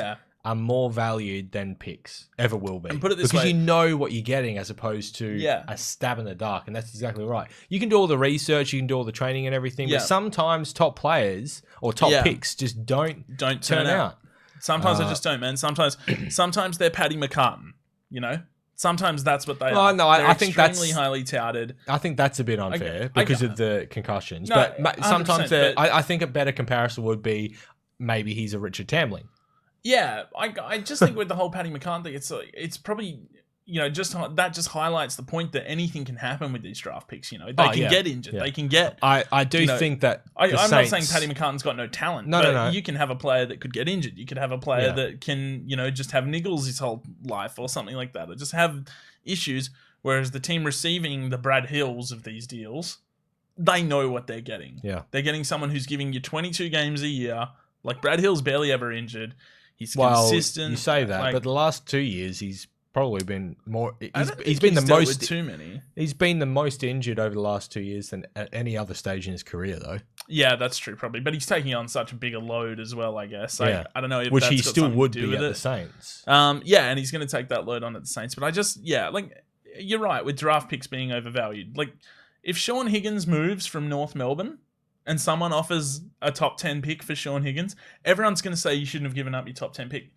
A: are more valued than picks ever will be.
B: And put it this way,
A: because you know what you're getting as opposed to a stab in the dark, and that's exactly right. You can do all the research, you can do all the training and everything, but sometimes top players or top picks just don't turn out.
B: Sometimes they just don't, man. Sometimes they're Paddy McCartan, Sometimes that's what they are.
A: No, I think that's
B: extremely highly touted.
A: I think that's a bit unfair because of the concussions. No, but sometimes I think a better comparison would be maybe he's a Richard Tamling.
B: Yeah, I just think with the whole Paddy McCartan thing, it's probably that just highlights the point that anything can happen with these draft picks. They can get injured. They can get.
A: I do think that
B: I'm not saying Paddy McCartan's got no talent. No. You can have a player that could get injured. You could have a player that can just have niggles his whole life or something like that, or just have issues. Whereas the team receiving the Brad Hills of these deals, they know what they're getting. Yeah, they're getting someone who's giving you 22 games a year. Like Brad Hill's barely ever injured. He's consistent.
A: You say that, but the last 2 years he's probably been more. He's been the most
B: too many.
A: He's been the most injured over the last 2 years than at any other stage in his career, though.
B: Yeah, that's true, probably. But he's taking on such a bigger load as well, I guess. I don't know if
A: which
B: that's
A: he
B: got
A: still would
B: to do
A: be
B: with
A: at
B: it.
A: the Saints.
B: And he's going to take that load on at the Saints. But I just you're right with draft picks being overvalued. Like if Sean Higgins moves from North Melbourne and someone offers a top 10 pick for Sean Higgins, everyone's going to say you shouldn't have given up your top 10 pick.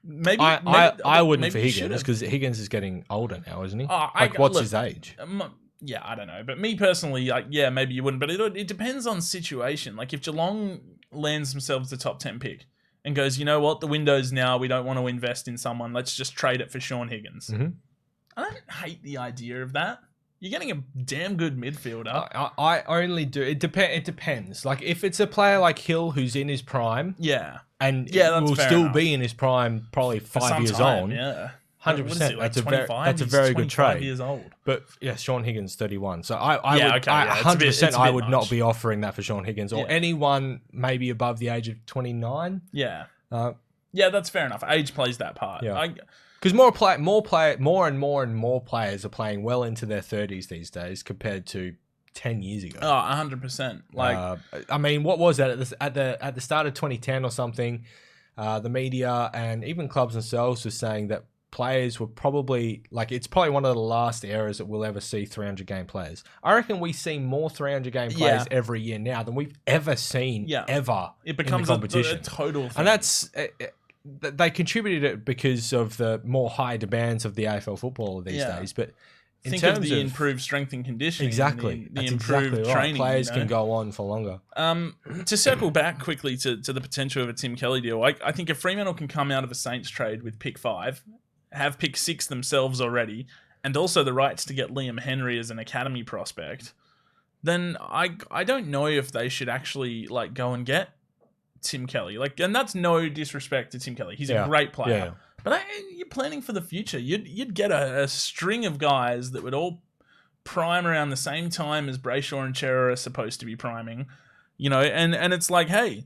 B: Maybe
A: I wouldn't for Higgins, because Higgins is getting older now, isn't he? What's his age?
B: I don't know. But me personally, maybe you wouldn't. But it depends on situation. Like if Geelong lands themselves the top 10 pick and goes, you know what, the window's now, we don't want to invest in someone, let's just trade it for Sean Higgins.
A: Mm-hmm.
B: I don't hate the idea of that. You're getting a damn good midfielder.
A: I only do. It depends. Like, if it's a player like Hill who's in his prime, and will still be in his prime, probably 5 years on. 100%. That's a very good trade.
B: Years old.
A: But yeah, Sean Higgins 31. So I 100% I would not be offering that for Sean Higgins or anyone maybe above the age of 29.
B: Yeah. That's fair enough. Age plays that part.
A: Yeah. Because more and more players are playing well into their 30s these days compared to 10 years ago.
B: Oh, 100%. Like,
A: I mean, what was that at the start of 2010 or something? The media and even clubs themselves were saying that players were probably it's probably one of the last eras that we'll ever see 300 game players. I reckon we see more 300 game players every year now than we've ever seen ever.
B: It becomes
A: in the competition.
B: A total thing.
A: And that's they contributed it because of the more high demands of the AFL football these days. But in terms
B: of the improved strength and conditioning,
A: exactly,
B: the improved
A: exactly
B: training,
A: players can go on for longer.
B: To circle back quickly to the potential of a Tim Kelly deal, I think if Fremantle can come out of a Saints trade with pick 5, have pick 6 themselves already, and also the rights to get Liam Henry as an academy prospect, then I don't know if they should actually go and get Tim Kelly. And that's no disrespect to Tim Kelly. He's a great player. Yeah. But you're planning for the future. You'd get a string of guys that would all prime around the same time as Brayshaw and Chera are supposed to be priming, and it's like, hey,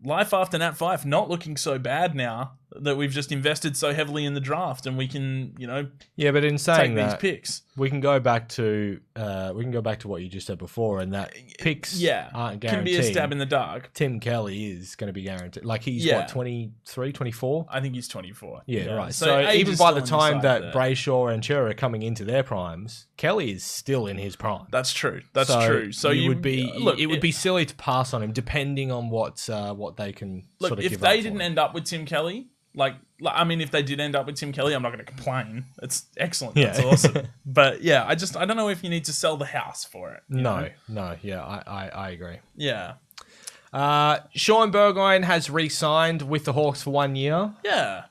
B: life after Nat Fyfe not looking so bad now that we've just invested so heavily in the draft, and we can,
A: but in saying
B: take
A: that,
B: these picks.
A: We can go back to what you just said before, and that picks aren't guaranteed.
B: Can be a stab in the dark.
A: Tim Kelly is going to be guaranteed. He's 23, 24?
B: I think he's 24.
A: Yeah, right. So even by the time that Brayshaw and Chera are coming into their primes, Kelly is still in his prime.
B: That's true. That's true. So
A: it would be silly to pass on him, depending on what they can sort of give up.
B: If they didn't end up with Tim Kelly, if they did end up with Tim Kelly, I'm not going to complain. It's excellent. That's awesome. But yeah, I don't know if you need to sell the house for it.
A: No. Yeah, I agree.
B: Yeah.
A: Sean Burgoyne has re-signed with the Hawks for 1 year.
B: Yeah.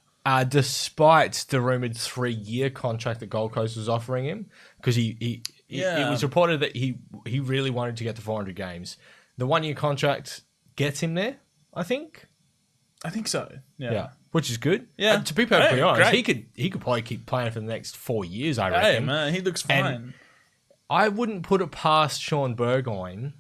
A: Despite the rumoured 3-year contract that Gold Coast was offering him, because it was reported that he really wanted to get to 400 games. The 1 year contract gets him there, I think.
B: I think so. Yeah.
A: Which is good.
B: Yeah.
A: And to be perfectly honest, he could probably keep playing for the next 4 years, I reckon.
B: Hey, man, he looks fine.
A: And I wouldn't put it past Sean Burgoyne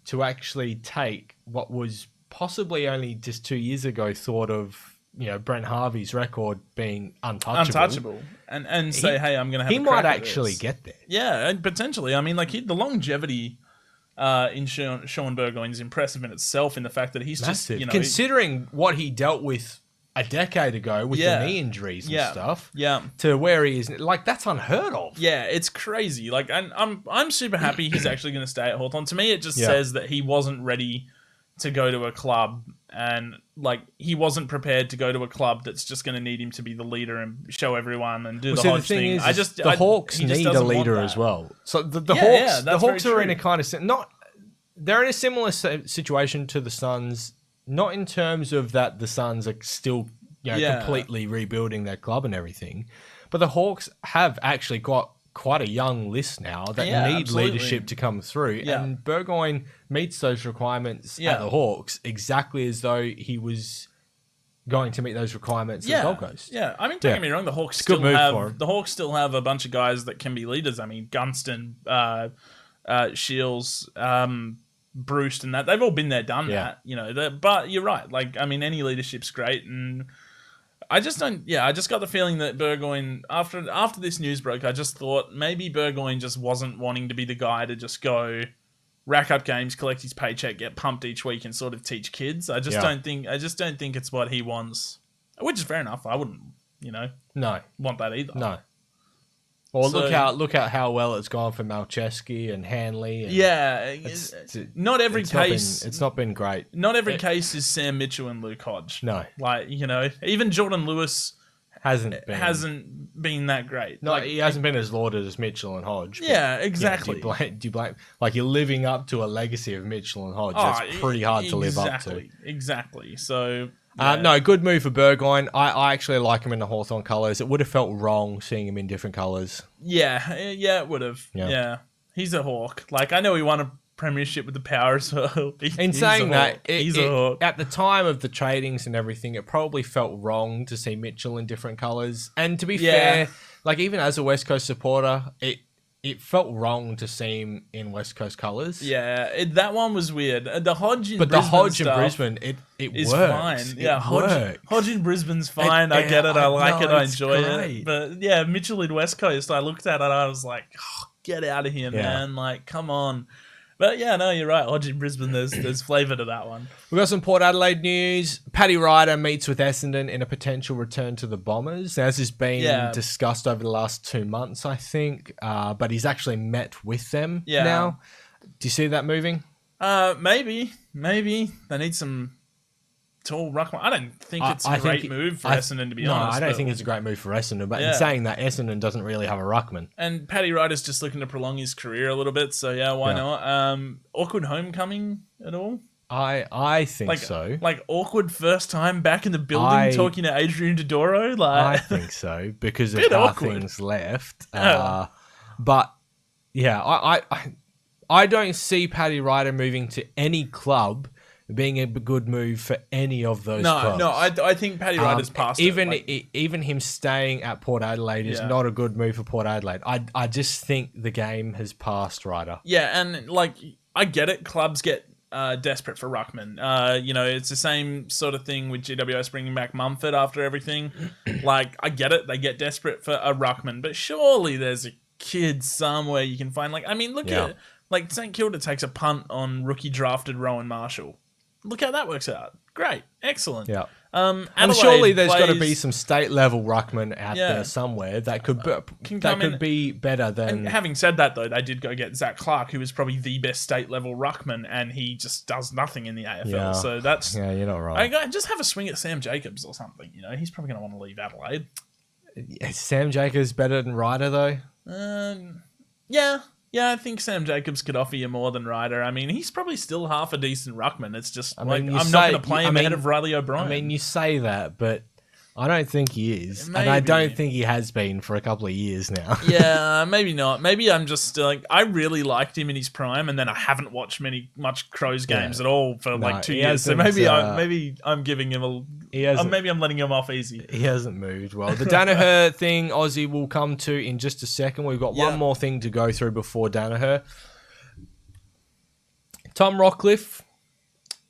A: to actually take what was possibly only just 2 years ago thought of, Brent Harvey's record being untouchable.
B: And say, hey, I'm going to have
A: he
B: a crack
A: might
B: at
A: actually
B: this.
A: get there.
B: Yeah, and potentially. I mean, the longevity in Sean Burgoyne is impressive in itself, in the fact that he's
A: massive.
B: Just,
A: considering what he dealt with a decade ago with the knee injuries and stuff, to where he is, that's unheard of.
B: Yeah, it's crazy. And I'm super happy he's actually going to stay at Hawthorn. To me, it just says that he wasn't ready to go to a club, and he wasn't prepared to go to a club that's just going to need him to be the leader and show everyone and do the Hodge thing.
A: The Hawks need a leader as well. So the Hawks are in a kind of they're in a similar situation to the Suns, not in terms of that the Suns are still completely rebuilding their club and everything, but the Hawks have actually got quite a young list now that need leadership to come through, and Burgoyne meets those requirements at the Hawks exactly as though he was going to meet those requirements at Gold Coast.
B: Yeah, I mean, don't get me wrong, the Hawks still have a bunch of guys that can be leaders. I mean, Gunston, Shields, Bruce, and that they've all been there, done that. But you're right. Any leadership's great, and I just don't. Yeah, I just got the feeling that Burgoyne, after this news broke, I just thought maybe Burgoyne just wasn't wanting to be the guy to just go rack up games, collect his paycheck, get pumped each week, and sort of teach kids. I just don't think it's what he wants, which is fair enough. I wouldn't, want that either.
A: No. Or look at how well it's gone for Malcheski and Hanley.
B: Not every case.
A: It's not been great.
B: Not every case is Sam Mitchell and Luke Hodge.
A: No.
B: Even Jordan Lewis
A: hasn't
B: been that great.
A: No, he hasn't been as lauded as Mitchell and Hodge.
B: Yeah, exactly.
A: Do you blame? Like, you're living up to a legacy of Mitchell and Hodge. That's pretty hard to live up to.
B: Exactly. So. Yeah.
A: No, good move for Burgoyne. I actually like him in the Hawthorn colours. It would have felt wrong seeing him in different colours.
B: Yeah, it would have. Yeah. He's a Hawk. Like, I know he won a premiership with the Power, so
A: he's a Hawk. At the time of the tradings and everything, it probably felt wrong to see Mitchell in different colours. And to be fair, like, even as a West Coast supporter, it felt wrong to see him in West Coast colours.
B: Yeah, that one was weird. The Hodge in
A: Brisbane, it
B: is
A: works.
B: Fine. Yeah, Hodge in Brisbane's fine. I get it. I like it. I enjoy it. But yeah, Mitchell in West Coast, I looked at it and I was like, oh, get out of here, man. Like, come on. But yeah, no, you're right. Hodge in Brisbane, there's flavour to that one.
A: We've got some Port Adelaide news. Paddy Ryder meets with Essendon in a potential return to the Bombers. Now, this has been discussed over the last 2 months, I think. But he's actually met with them now. Do you see that moving?
B: Maybe. They need some tall ruckman. I don't think it's a great move for Essendon, to be honest.
A: I don't think it's a great move for Essendon. But in saying that, Essendon doesn't really have a ruckman.
B: And Paddy Ryder's just looking to prolong his career a little bit. So, why not? Awkward homecoming at all?
A: I think so.
B: Like, awkward first time back in the building talking to Adrian Dodoro? Like,
A: I think so, because of how things left. But, yeah, I don't see Paddy Ryder moving to any club being a good move for any of those clubs.
B: No, I think Paddy Ryder's past
A: even him staying at Port Adelaide is not a good move for Port Adelaide. I just think the game has passed Ryder.
B: Yeah, and like, I get it. Clubs get desperate for ruckman. It's the same sort of thing with GWS bringing back Mumford after everything. Like, I get it. They get desperate for a ruckman, but surely there's a kid somewhere you can find. Like, I mean, look at like St Kilda takes a punt on rookie drafted Rowan Marshall. Look how that works out. Great. Excellent.
A: Yeah. And surely there's got to be some state level ruckman out there somewhere that could be better than.
B: And having said that, though, they did go get Zach Clark, who is probably the best state level ruckman, and he just does nothing in the AFL. Yeah. So that's
A: you're not right.
B: Just have a swing at Sam Jacobs or something. He's probably going to want to leave Adelaide.
A: Is Sam Jacobs better than Ryder though?
B: Yeah, I think Sam Jacobs could offer you more than Ryder. I mean, he's probably still half a decent ruckman. It's just I'm not going to play him ahead of Riley O'Brien.
A: I mean, you say that, but I don't think he is. Maybe. And I don't think he has been for a couple of years now.
B: Yeah, maybe not. Maybe I'm just like, I really liked him in his prime, and then I haven't watched much Crows games at all for like 2 years. So maybe I'm giving him maybe I'm letting him off easy.
A: He hasn't moved well. The Danaher thing, Aussie, will come to in just a second. We've got one more thing to go through before Danaher. Tom Rockcliffe,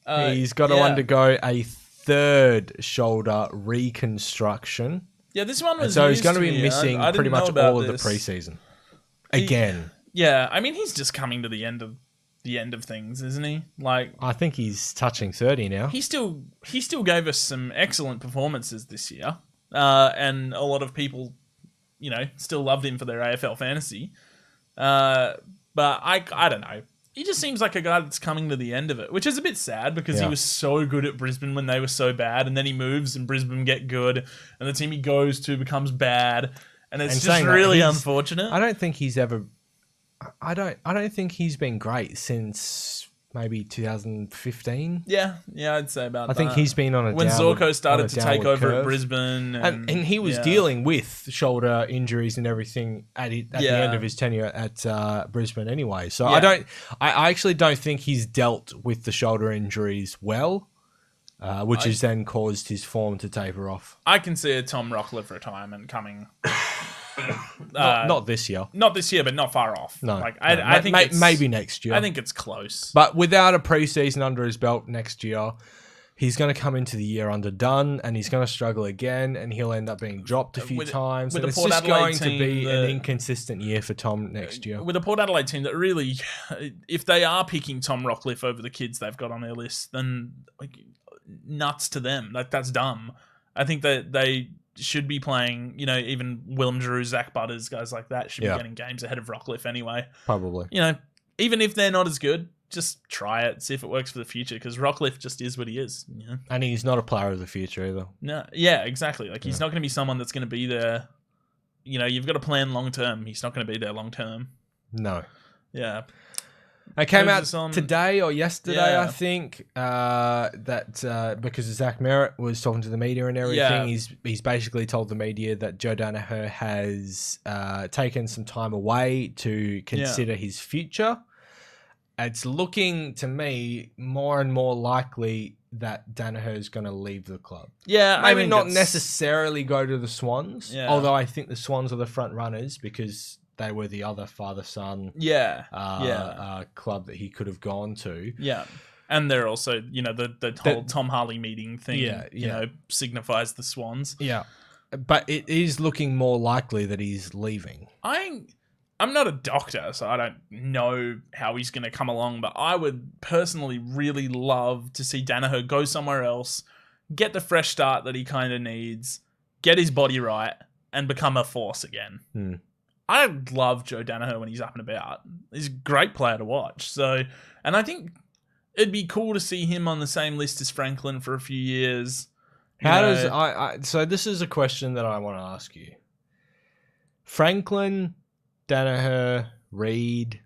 A: he's got to undergo a third shoulder reconstruction.
B: Yeah, this one was
A: so he's going to be missing pretty much all of the preseason. Again.
B: I mean, he's just coming to the end of things, isn't he? Like,
A: I think he's touching 30 now.
B: He still gave us some excellent performances this year. And a lot of people, still loved him for their AFL fantasy. But I don't know. He just seems like a guy that's coming to the end of it, which is a bit sad because he was so good at Brisbane when they were so bad, and then he moves and Brisbane get good, and the team he goes to becomes bad, and it's just really unfortunate.
A: I don't think he's ever. I don't think he's been great since maybe 2015.
B: Yeah, I'd say about that.
A: I think he's been on
B: when Zorko started to take over at Brisbane.
A: And he was dealing with shoulder injuries and everything at the end of his tenure at Brisbane anyway. So I actually don't think he's dealt with the shoulder injuries well, which has then caused his form to taper off.
B: I can see a Tom Rockcliffe retirement coming.
A: Not this year.
B: Not this year, but not far off.
A: No.
B: I think
A: maybe next year.
B: I think it's close.
A: But without a preseason under his belt next year, he's going to come into the year underdone, and he's going to struggle again, and he'll end up being dropped a few times. And it's just going to be an inconsistent year for Tom next year.
B: With a Port Adelaide team that really, if they are picking Tom Rockcliffe over the kids they've got on their list, then nuts to them. That's dumb. I think that they should be playing, even Willem Drew, Zach Butters, guys like that should be getting games ahead of Rockcliffe anyway.
A: Probably.
B: Even if they're not as good, just try it, see if it works for the future. Because Rockcliffe just is what he is,
A: And he's not a player of the future either.
B: No, yeah, exactly. Like he's not going to be someone that's going to be there. You've got to plan long term. He's not going to be there long term.
A: No.
B: Yeah.
A: It came out today or yesterday, I think, that because Zach Merritt was talking to the media and everything, he's basically told the media that Joe Danaher has taken some time away to consider his future. It's looking to me more and more likely that Danaher is going to leave the club.
B: Yeah,
A: maybe not necessarily go to the Swans,
B: yeah.
A: although I think the Swans are the front runners because they were the other father-son club that he could have gone to.
B: Yeah. And they're also, the whole Tom Harley meeting thing, signifies the Swans.
A: Yeah. But it is looking more likely that he's leaving.
B: I'm not a doctor, so I don't know how he's going to come along, but I would personally really love to see Danaher go somewhere else, get the fresh start that he kind of needs, get his body right, and become a force again. I love Joe Danaher when he's up and about. He's a great player to watch. And I think it'd be cool to see him on the same list as Franklin for a few years.
A: So this is a question that I want to ask you. Franklin, Danaher, Reid,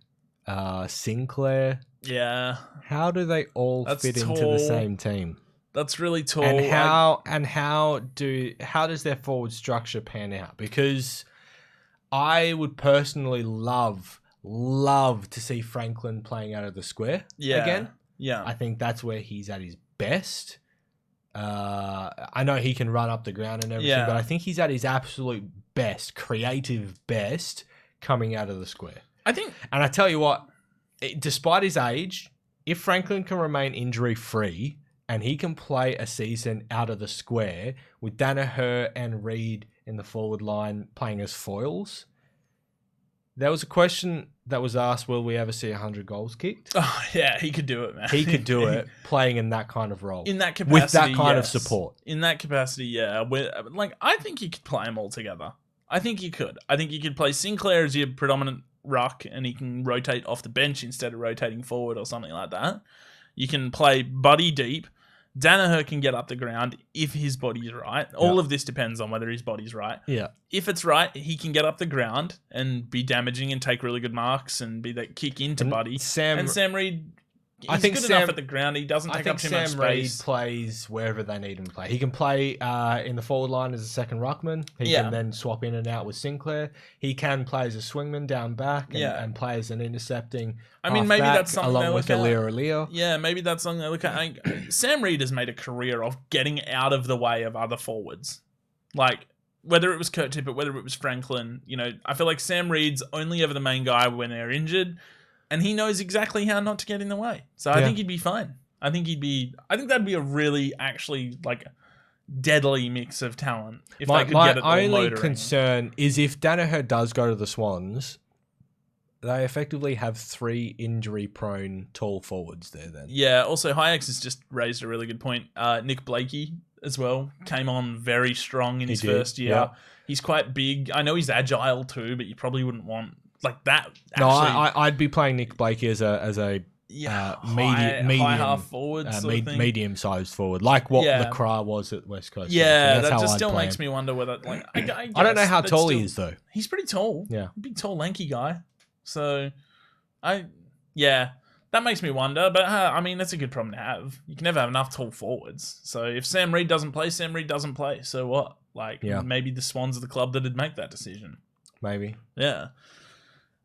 A: Sinclair.
B: Yeah.
A: How do they all fit into the same team?
B: That's really tall.
A: And how does their forward structure pan out? Because I would personally love to see Franklin playing out of the square again.
B: Yeah.
A: I think that's where he's at his best. I know he can run up the ground and everything, but I think he's at his absolute best, creative best, coming out of the square. And I tell you what, despite his age, if Franklin can remain injury-free and he can play a season out of the square with Danaher and Reid in the forward line playing as foils. There was a question that was asked, will we ever see 100 goals kicked?
B: Oh, yeah, he could do it, man.
A: He could do it playing in that kind of role.
B: In that capacity,
A: with that kind of support.
B: In that capacity, yeah. I think you could play them all together. I think you could. I think you could play Sinclair as your predominant ruck and he can rotate off the bench instead of rotating forward or something like that. You can play Buddy deep. Danaher can get up the ground if his body's right. All of this depends on whether his body's right.
A: Yeah.
B: If it's right, he can get up the ground and be damaging and take really good marks and be that kick into Buddy. And Sam Reid, he's good enough at the ground. He doesn't take up too much space.
A: Sam Reid plays wherever they need him to play. He can play in the forward line as a second ruckman. He can then swap in and out with Sinclair. He can play as a swingman down back and play as an intercepting.
B: Maybe that's something
A: along with Leo.
B: Yeah, maybe that's something they look at. Sam Reid has made a career of getting out of the way of other forwards. Like, whether it was Kurt Tippett, whether it was Franklin, I feel like Sam Reid's only ever the main guy when they're injured. And he knows exactly how not to get in the way. So I think he'd be fine. I think that'd be a really actually deadly mix of talent. If they could get it all motoring.
A: My only concern is if Danaher does go to the Swans, they effectively have 3 injury-prone tall forwards there then.
B: Yeah, also Hayek's has just raised a really good point. Nick Blakey as well came on very strong in his first year. Yeah. He's quite big. I know he's agile too, but you probably wouldn't want like that.
A: Actually, no, I'd be playing Nick Blakey as a
B: high half forward,
A: medium-sized forward, like what LaCroix was at West Coast.
B: Yeah, that just still makes me wonder whether I
A: don't know how tall he is though.
B: He's pretty tall.
A: Yeah,
B: big, tall, lanky guy. So, that makes me wonder. But that's a good problem to have. You can never have enough tall forwards. So if Sam Reid doesn't play, Sam Reid doesn't play. So what? Maybe the Swans are the club that'd make that decision.
A: Maybe.
B: Yeah.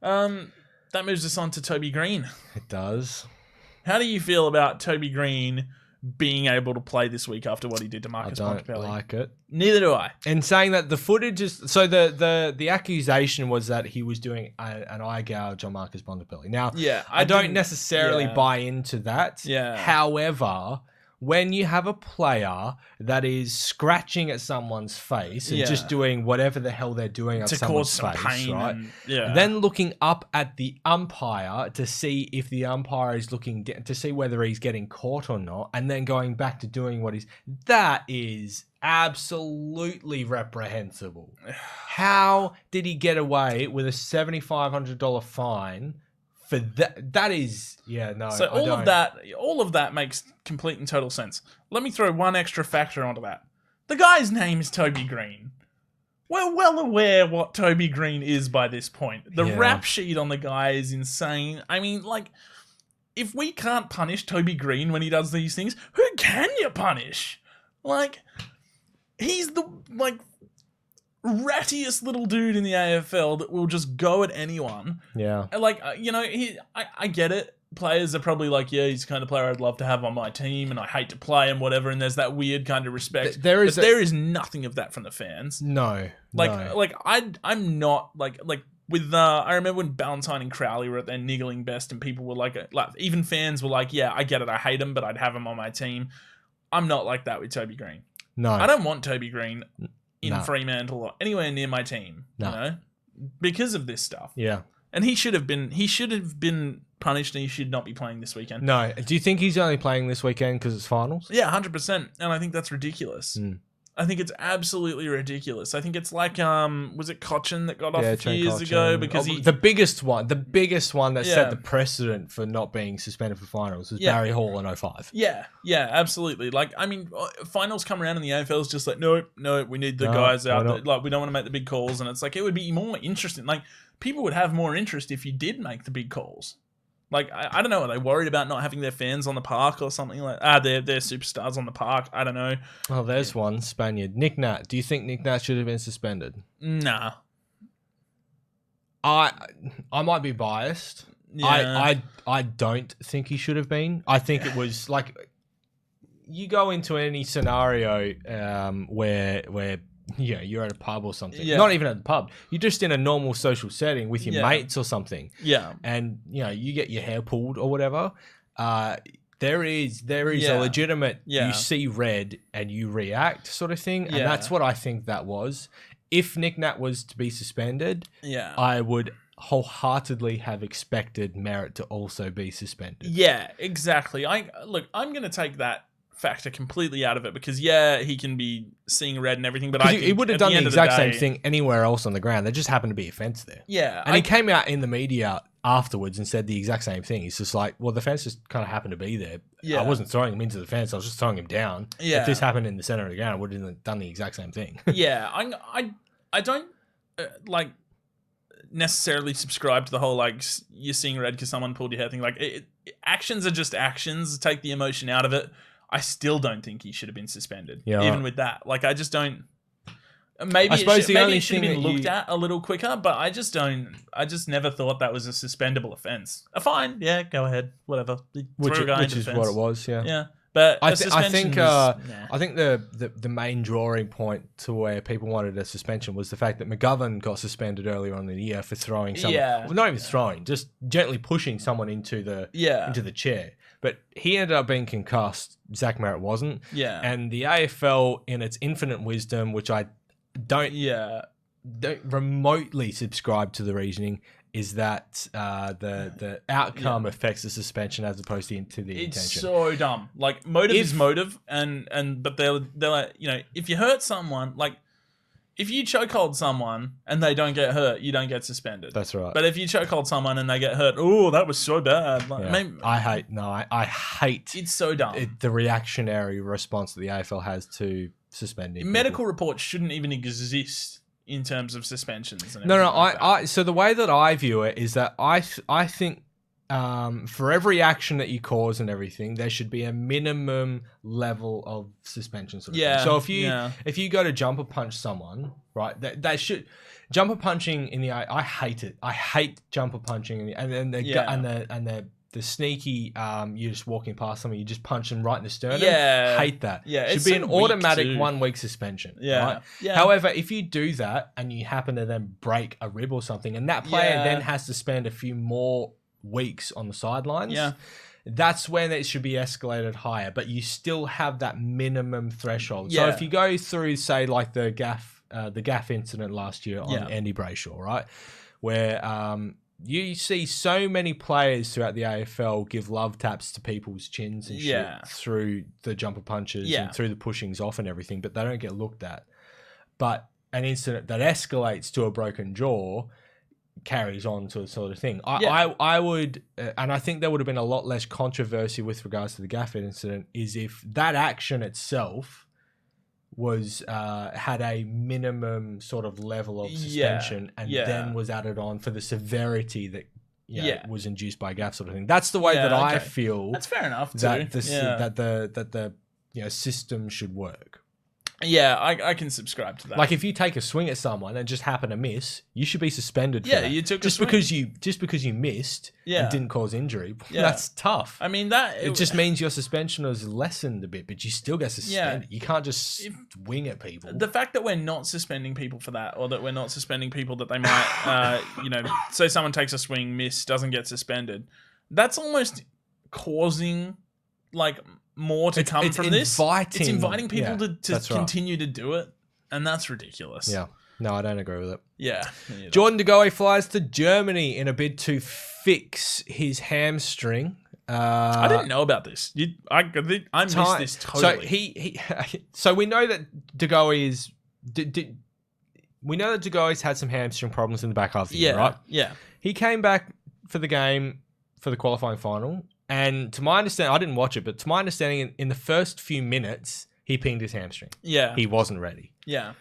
B: That moves us on to Toby Green.
A: It does.
B: How do you feel about Toby Green being able to play this week after what he did to Marcus Bontempelli?
A: I don't like it.
B: Neither do I.
A: And saying that the footage is... So the accusation was that he was doing an eye gouge on Marcus Bontempelli. Now, I don't necessarily buy into that.
B: Yeah.
A: However... When you have a player that is scratching at someone's face and just doing whatever the hell they're doing on someone's face, right? Then looking up at the umpire to see if the umpire is looking to see whether he's getting caught or not, and then going back to doing that is absolutely reprehensible. How did he get away with a $7,500 fine for that is no.
B: So all of that makes complete and total sense. Let me throw one extra factor onto that. The guy's name is Toby Green. We're well aware what Toby Green is by this point. The rap sheet on the guy is insane. I mean, like, if we can't punish Toby Green when he does these things, who can you punish? Like, he's the, like, rattiest little dude in the AFL that will just go at anyone.
A: Yeah.
B: Like, I get it. Players are probably like, yeah, he's the kind of player I'd love to have on my team, and I hate to play him, whatever. And there's that weird kind of respect. There is nothing of that from the fans.
A: No,
B: I'm not like with. I remember when Ballantyne and Crowley were at their niggling best, and people were like, even fans were like, yeah, I get it, I hate him, but I'd have him on my team. I'm not like that with Toby Green.
A: No,
B: I don't want Toby Green in Fremantle or anywhere near my team. No, you know, because of this stuff.
A: Yeah,
B: and he should have been punished, and he should not be playing this weekend.
A: No. Do you think he's only playing this weekend because it's finals?
B: Yeah, 100%. And I think that's ridiculous. I think it's absolutely ridiculous. I think it's like, was it Cochin that got off a few years ago? Because
A: the biggest one that set the precedent for not being suspended for finals was Barry Hall in 05.
B: Yeah, absolutely. Like, I mean, finals come around and the AFL is just like, no, we need the guys out there. Like, we don't want to make the big calls. And it's like, it would be more interesting. Like, people would have more interest if you did make the big calls. Like, I don't know, are they worried about not having their fans on the park or something like they're superstars on the park? I don't know.
A: Oh, there's one, Spaniard. Nick Nat. Do you think Nick Nat should have been suspended?
B: Nah.
A: I might be biased. Yeah. I don't think he should have been. I think it was like, you go into any scenario where you're at a pub or something. Yeah. Not even at the pub. You're just in a normal social setting with your mates or something.
B: Yeah.
A: And, you get your hair pulled or whatever. There is a legitimate, you see red and you react sort of thing. And that's what I think that was. If Nick Nat was to be suspended, I would wholeheartedly have expected Merritt to also be suspended.
B: Yeah, exactly. I'm going to take that factor completely out of it because he can be seeing red and everything, but
A: he would have done the exact same thing anywhere else on the ground. There just happened to be a fence there.
B: Yeah,
A: and he came out in the media afterwards and said the exact same thing. He's just like, well, the fence just kind of happened to be there. I wasn't throwing him into the fence. I was just throwing him down. If this happened in the center of the ground, I would have done the exact same thing.
B: I don't necessarily subscribe to the whole like you're seeing red because someone pulled your hair thing. Like actions are just actions. Take the emotion out of it. I still don't think he should have been suspended, even with that. Like, I just don't. Maybe it should have been looked at a little quicker, but I just don't. I just never thought that was a suspendable offence. A fine, go ahead, whatever.
A: Which is what it was,
B: yeah. But I think
A: the main drawing point to where people wanted a suspension was the fact that McGovern got suspended earlier on in the year for throwing someone. Well, not even throwing, just gently pushing someone into the chair. But he ended up being concussed. Zach Merritt wasn't.
B: Yeah.
A: And the AFL, in its infinite wisdom, which I don't remotely subscribe to the reasoning, is that the outcome affects the suspension as opposed to the intention.
B: It's so dumb. Like, motive is motive, but they're like, if you hurt someone, like, if you chokehold someone and they don't get hurt, you don't get suspended.
A: That's right.
B: But if you chokehold someone and they get hurt, that was so bad. Like,
A: I hate
B: it's so dumb.
A: The reactionary response that the AFL has to suspending
B: medical reports shouldn't even exist in terms of suspensions. And
A: so the way that I view it is that I think for every action that you cause and everything, there should be a minimum level of suspension. Sort of thing. So if you go to jumper punch someone, right, that should jumper punching in the eye. I hate it. I hate jumper punching and the sneaky you're just walking past someone, you just punch them right in the sternum. Hate that. It should be an automatic 1 week suspension. Right? However, if you do that and you happen to then break a rib or something, and that player then has to spend a few more weeks on the sidelines, that's when it should be escalated higher, but you still have that minimum threshold. So if you go through, say, like the gaff incident last year on Andy Brayshaw, right, where you see so many players throughout the AFL give love taps to people's chins and shit through the jumper punches and through the pushings off and everything, but they don't get looked at. But an incident that escalates to a broken jaw, carries on to a sort of thing. I would, and I think there would have been a lot less controversy with regards to the Gafford incident, is if that action itself was had a minimum sort of level of suspension and then was added on for the severity that was induced by gaff sort of thing. That's the way that I feel.
B: That's fair enough too.
A: That the system should work.
B: Yeah, I can subscribe to that.
A: Like if you take a swing at someone and just happen to miss, you should be suspended for that.
B: You took
A: just because you missed and didn't cause injury. That's tough.
B: I mean
A: it just means your suspension is lessened a bit, but you still get suspended. You can't just swing at people.
B: The fact that we're not suspending people for that, or that we're not suspending people that they might say someone takes a swing, miss, doesn't get suspended, that's almost causing like more to come from this. It's inviting people to continue to do it, and that's ridiculous.
A: Yeah. No, I don't agree with it.
B: Yeah.
A: Jordan De Goey flies to Germany in a bid to fix his hamstring.
B: I didn't know about this. I missed this totally.
A: So we know that De Goey is. We know that De Goey's had some hamstring problems in the back half of the year, right?
B: Yeah.
A: He came back for the game for the qualifying final. And to my understanding, I didn't watch it, but to my understanding, in the first few minutes, he pinged his hamstring.
B: Yeah.
A: He wasn't ready.
B: Yeah.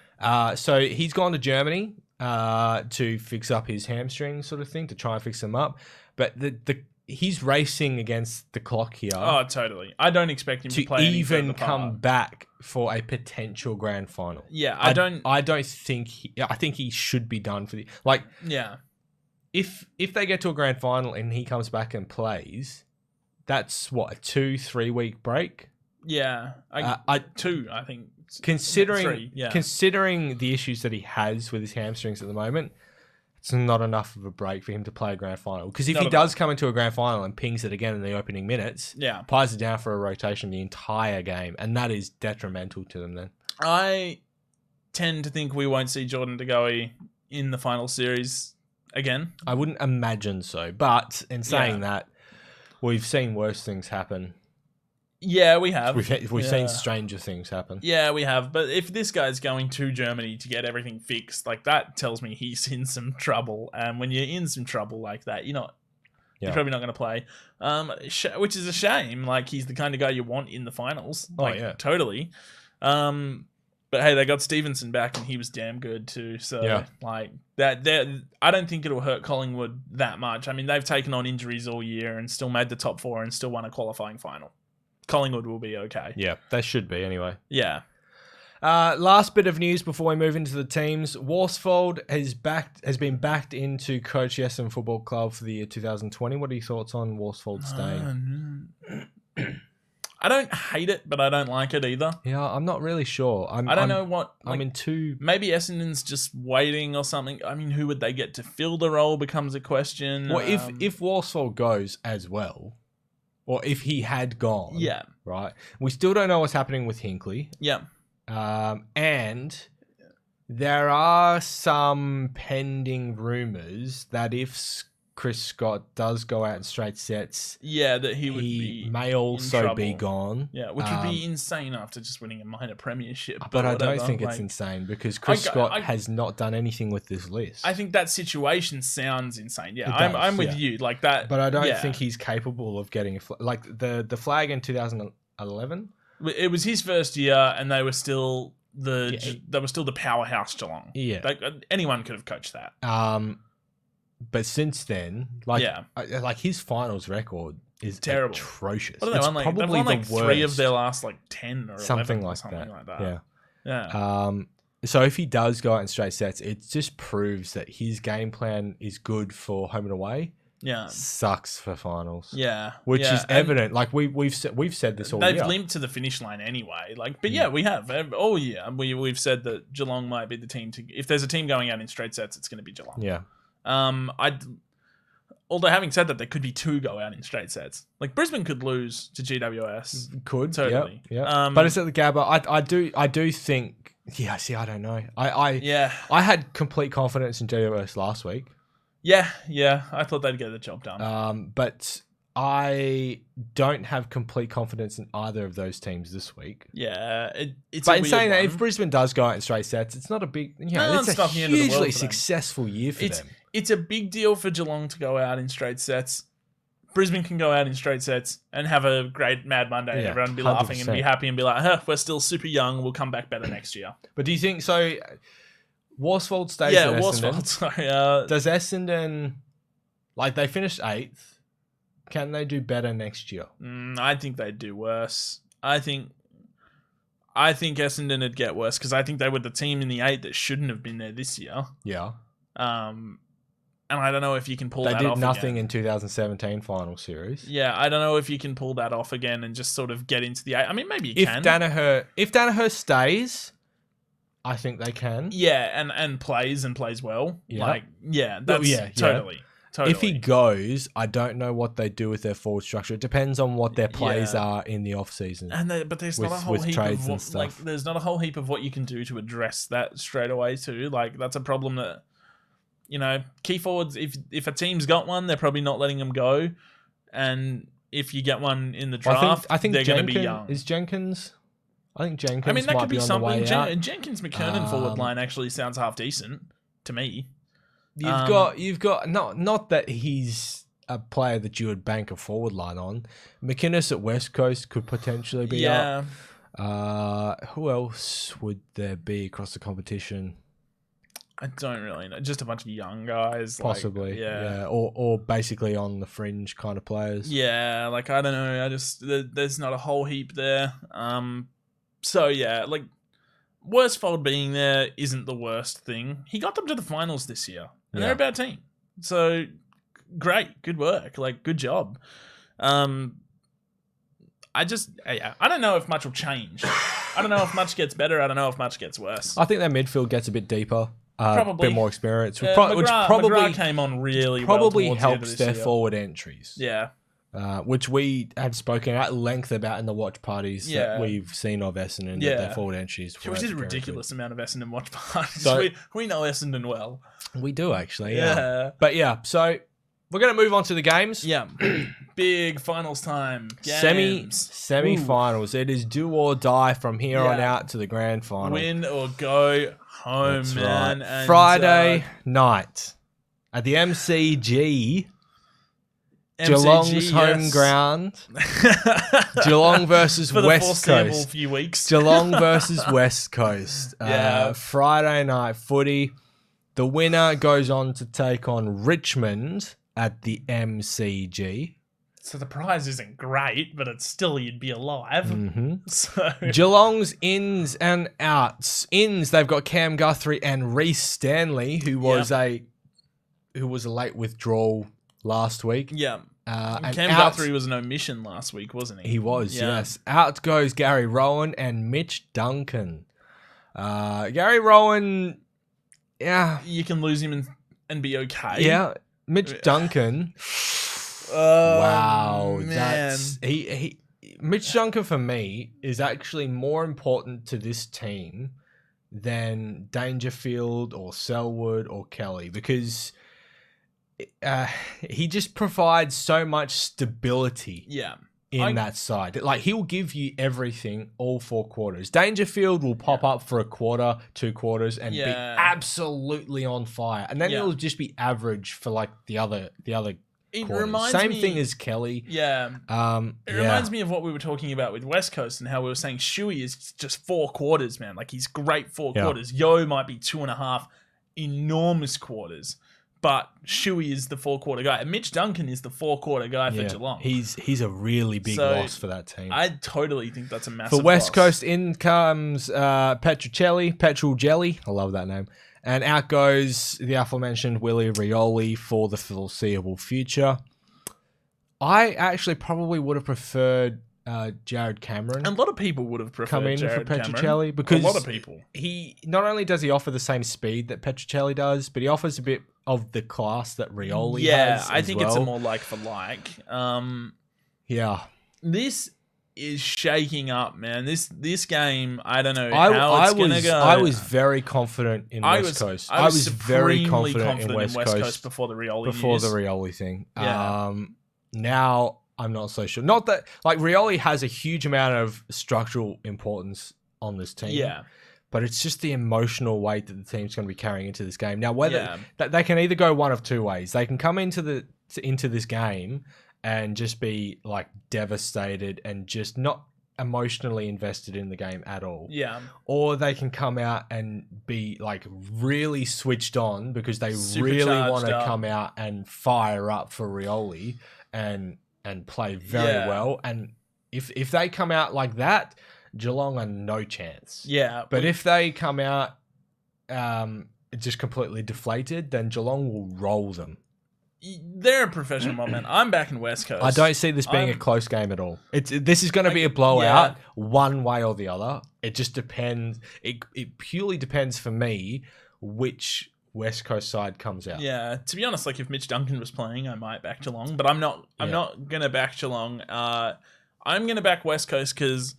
A: So he's gone to Germany to fix up his hamstring sort of thing, to try and fix them up. But he's racing against the clock here.
B: Oh, totally. I don't expect him to play
A: even come back for a potential grand final.
B: Yeah,
A: I don't think I think he should be done for the If they get to a grand final and he comes back and plays, that's what, a 2-3 week break?
B: Yeah. 2, I think.
A: Considering
B: 3,
A: considering the issues that he has with his hamstrings at the moment, it's not enough of a break for him to play a grand final. Because if he does come into a grand final and pings it again in the opening minutes, pies it down for a rotation the entire game, and that is detrimental to them then.
B: I tend to think we won't see Jordan De Goey in the final series again.
A: I wouldn't imagine so, but in saying that, we've seen worse things happen.
B: Yeah, we have.
A: We've seen stranger things happen.
B: Yeah, we have. But if this guy's going to Germany to get everything fixed, like that tells me he's in some trouble. And when you're in some trouble like that, you're probably not going to play. Which is a shame. Like, he's the kind of guy you want in the finals. Like, totally. But hey, they got Stevenson back, and he was damn good too. So, like that, I don't think it'll hurt Collingwood that much. I mean, they've taken on injuries all year and still made the top 4 and still won a qualifying final. Collingwood will be okay.
A: Yeah, they should be anyway.
B: Yeah.
A: Last bit of news before we move into the teams. Worsfold has been backed into Coach Essendon Football Club for the year 2020. What are your thoughts on Worsfold staying?
B: I don't hate it, but I don't like it either.
A: Yeah, I'm not really sure. I
B: don't know what...
A: I'm in two...
B: Maybe Essendon's just waiting or something. I mean, who would they get to fill the role becomes a question.
A: Well, if Worsfold goes as well, or if he had gone, right, we still don't know what's happening with Hinkley.
B: Yeah.
A: And there are some pending rumours that if Chris Scott does go out in straight sets,
B: that he
A: may also be gone.
B: Yeah, which would be insane after just winning a minor premiership.
A: But I don't think it's insane because Chris Scott has not done anything with this list.
B: I think that situation sounds insane. Yeah, I'm with you like that.
A: But I don't think he's capable of getting like the flag in 2011.
B: It was his first year, and they were still the powerhouse Geelong.
A: Yeah,
B: anyone could have coached that.
A: But since then, like his finals record is
B: terrible,
A: atrocious.
B: What are they probably they've won like the 3 of their last 10 or
A: something
B: 11
A: like
B: or something
A: that.
B: Like that.
A: Yeah. So if he does go out in straight sets, it just proves that his game plan is good for home and away.
B: Yeah,
A: sucks for finals.
B: Yeah,
A: which is evident. Like we've said this all year.
B: They've limped to the finish line anyway. Like, but we have all year. We've said that Geelong might be the team to. If there's a team going out in straight sets, it's going to be Geelong.
A: Yeah.
B: Although having said that, there could be 2 go out in straight sets. Like Brisbane could lose to GWS.
A: Could
B: totally.
A: Yeah. But it's at the Gabba. I do think. Yeah. See, I don't know. I had complete confidence in GWS last week.
B: Yeah. I thought they'd get the job done.
A: But I don't have complete confidence in either of those teams this week.
B: Yeah, it's.
A: But in saying that, if Brisbane does go out in straight sets, it's not a big. It's a hugely successful year for them.
B: it's a big deal for Geelong to go out in straight sets. Brisbane can go out in straight sets and have a great Mad Monday.
A: Yeah,
B: Everyone be
A: 100%.
B: laughing and be happy and be like, huh, we're still super young. We'll come back better next year.
A: But do you think so? Worsfold stays at Essendon.
B: Worsfold. Sorry.
A: Does Essendon, like they finished 8th, can they do better next year?
B: I think they'd do worse. I think Essendon would get worse because I think they were the team in the 8 that shouldn't have been there this year.
A: Yeah.
B: And I don't know if you can pull that off.
A: They did nothing
B: again.
A: in 2017 final series.
B: Yeah, I don't know if you can pull that off again and just sort of get into the 8. I mean, maybe you can.
A: If Danaher stays, I think they can.
B: Yeah, and plays well.
A: Yeah.
B: Totally.
A: If he goes, I don't know what they do with their forward structure. It depends on what their plays are in the off season.
B: But there's not a whole heap of what, there's not a whole heap of what you can do to address that straight away too. Like that's a problem that key forwards. If a team's got one, they're probably not letting them go. And if you get one in the draft,
A: I think
B: they're going to be young.
A: Is Jenkins? I think Jenkins.
B: I mean, that
A: might
B: could be
A: on
B: something.
A: The way out.
B: Jenkins McKernan forward line actually sounds half decent to me.
A: You've got not that he's a player that you would bank a forward line on. McInnes at West Coast could potentially be up. Who else would there be across the competition?
B: I don't really know. Just a bunch of young guys,
A: possibly. Or basically on the fringe kind of players.
B: Yeah, I don't know. There's not a whole heap there. So yeah, Worsfold being there isn't the worst thing. He got them to the finals this year. And they're a bad team. So, great. Good work. Good job. I don't know if much will change. I don't know if much gets better. I don't know if much gets worse.
A: I think their midfield gets a bit deeper.
B: Probably.
A: A bit more experience. Which
B: McGrath came on really well.
A: Probably helps their forward entries.
B: Yeah.
A: Which we had spoken at length about in the watch parties that we've seen of Essendon, that their forward entries.
B: Which is a ridiculous amount of Essendon watch parties. So, we know Essendon well.
A: We do, actually. Yeah. But so we're going to move on to the games.
B: Yeah. Big finals time. Games.
A: Semi-finals. It is do or die from here on out to the grand final.
B: Win or go home,
A: That's
B: man.
A: Right.
B: And,
A: Friday night at the MCG. Geelong's home ground. Geelong versus
B: for the
A: West Coast.
B: Few weeks.
A: Geelong versus West Coast. Friday night footy. The winner goes on to take on Richmond at the MCG.
B: So the prize isn't great, but it's still you'd be alive.
A: Mm-hmm.
B: So
A: Geelong's ins and outs. Ins, they've got Cam Guthrie and Reece Stanley, who was a late withdrawal last week.
B: Yeah.
A: And
B: Cam Guthrie was an omission last week, wasn't he?
A: He was, yes. Out goes Gary Rowan and Mitch Duncan. Gary Rowan,
B: you can lose him and be okay.
A: Yeah. Mitch Duncan.
B: Wow. Man.
A: That's Mitch Duncan for me is actually more important to this team than Dangerfield or Selwood or Kelly, because he just provides so much stability in that side. He'll give you everything all 4 quarters. Dangerfield will pop up for a quarter, 2 quarters, and be absolutely on fire. And then it'll just be average for the other
B: it
A: quarters.
B: Reminds
A: Same
B: me,
A: thing as Kelly.
B: Yeah. It reminds me of what we were talking about with West Coast and how we were saying Shuey is just 4 quarters, man. He's great 4 quarters. Yo might be 2.5 enormous quarters. But Shuey is the 4-quarter guy. And Mitch Duncan is the 4-quarter guy for Geelong.
A: He's a really big loss for that team.
B: I totally think that's a massive
A: For West
B: loss.
A: Coast, in comes Petrol Jelly. I love that name. And out goes the aforementioned Willie Rioli for the foreseeable future. I actually probably would have preferred Jared Cameron.
B: A lot of people would have preferred
A: come in
B: Jared
A: for Petrocelli, because
B: a lot of people.
A: He not only does he offer the same speed that Petrocelli does, but he offers a bit of the class that Rioli has.
B: Yeah, I think it's a more like for like. This is shaking up, man. This game, I don't know how it's going to go.
A: I was very confident in West Coast.
B: I was
A: very confident in West Coast
B: before the Rioli
A: thing.
B: Yeah.
A: Now I'm not so sure. Not that Rioli has a huge amount of structural importance on this team.
B: Yeah.
A: but it's just the emotional weight that the team's going to be carrying into this game. Now, whether they can either go one of two ways. They can come into this game and just be like devastated and just not emotionally invested in the game at all.
B: Yeah.
A: Or they can come out and be like really switched on because they really want to come out and fire up for Rioli and play very well. And if they come out like that, Geelong are no chance.
B: Yeah.
A: But if they come out just completely deflated, then Geelong will roll them.
B: They're a professional mob, man. I'm back in West Coast.
A: I don't see this being a close game at all. This is going to be a blowout one way or the other. It just depends. It purely depends for me which West Coast side comes out.
B: Yeah, to be honest, like if Mitch Duncan was playing, I might back Geelong, but I'm not going to back Geelong. I'm going to back West Coast because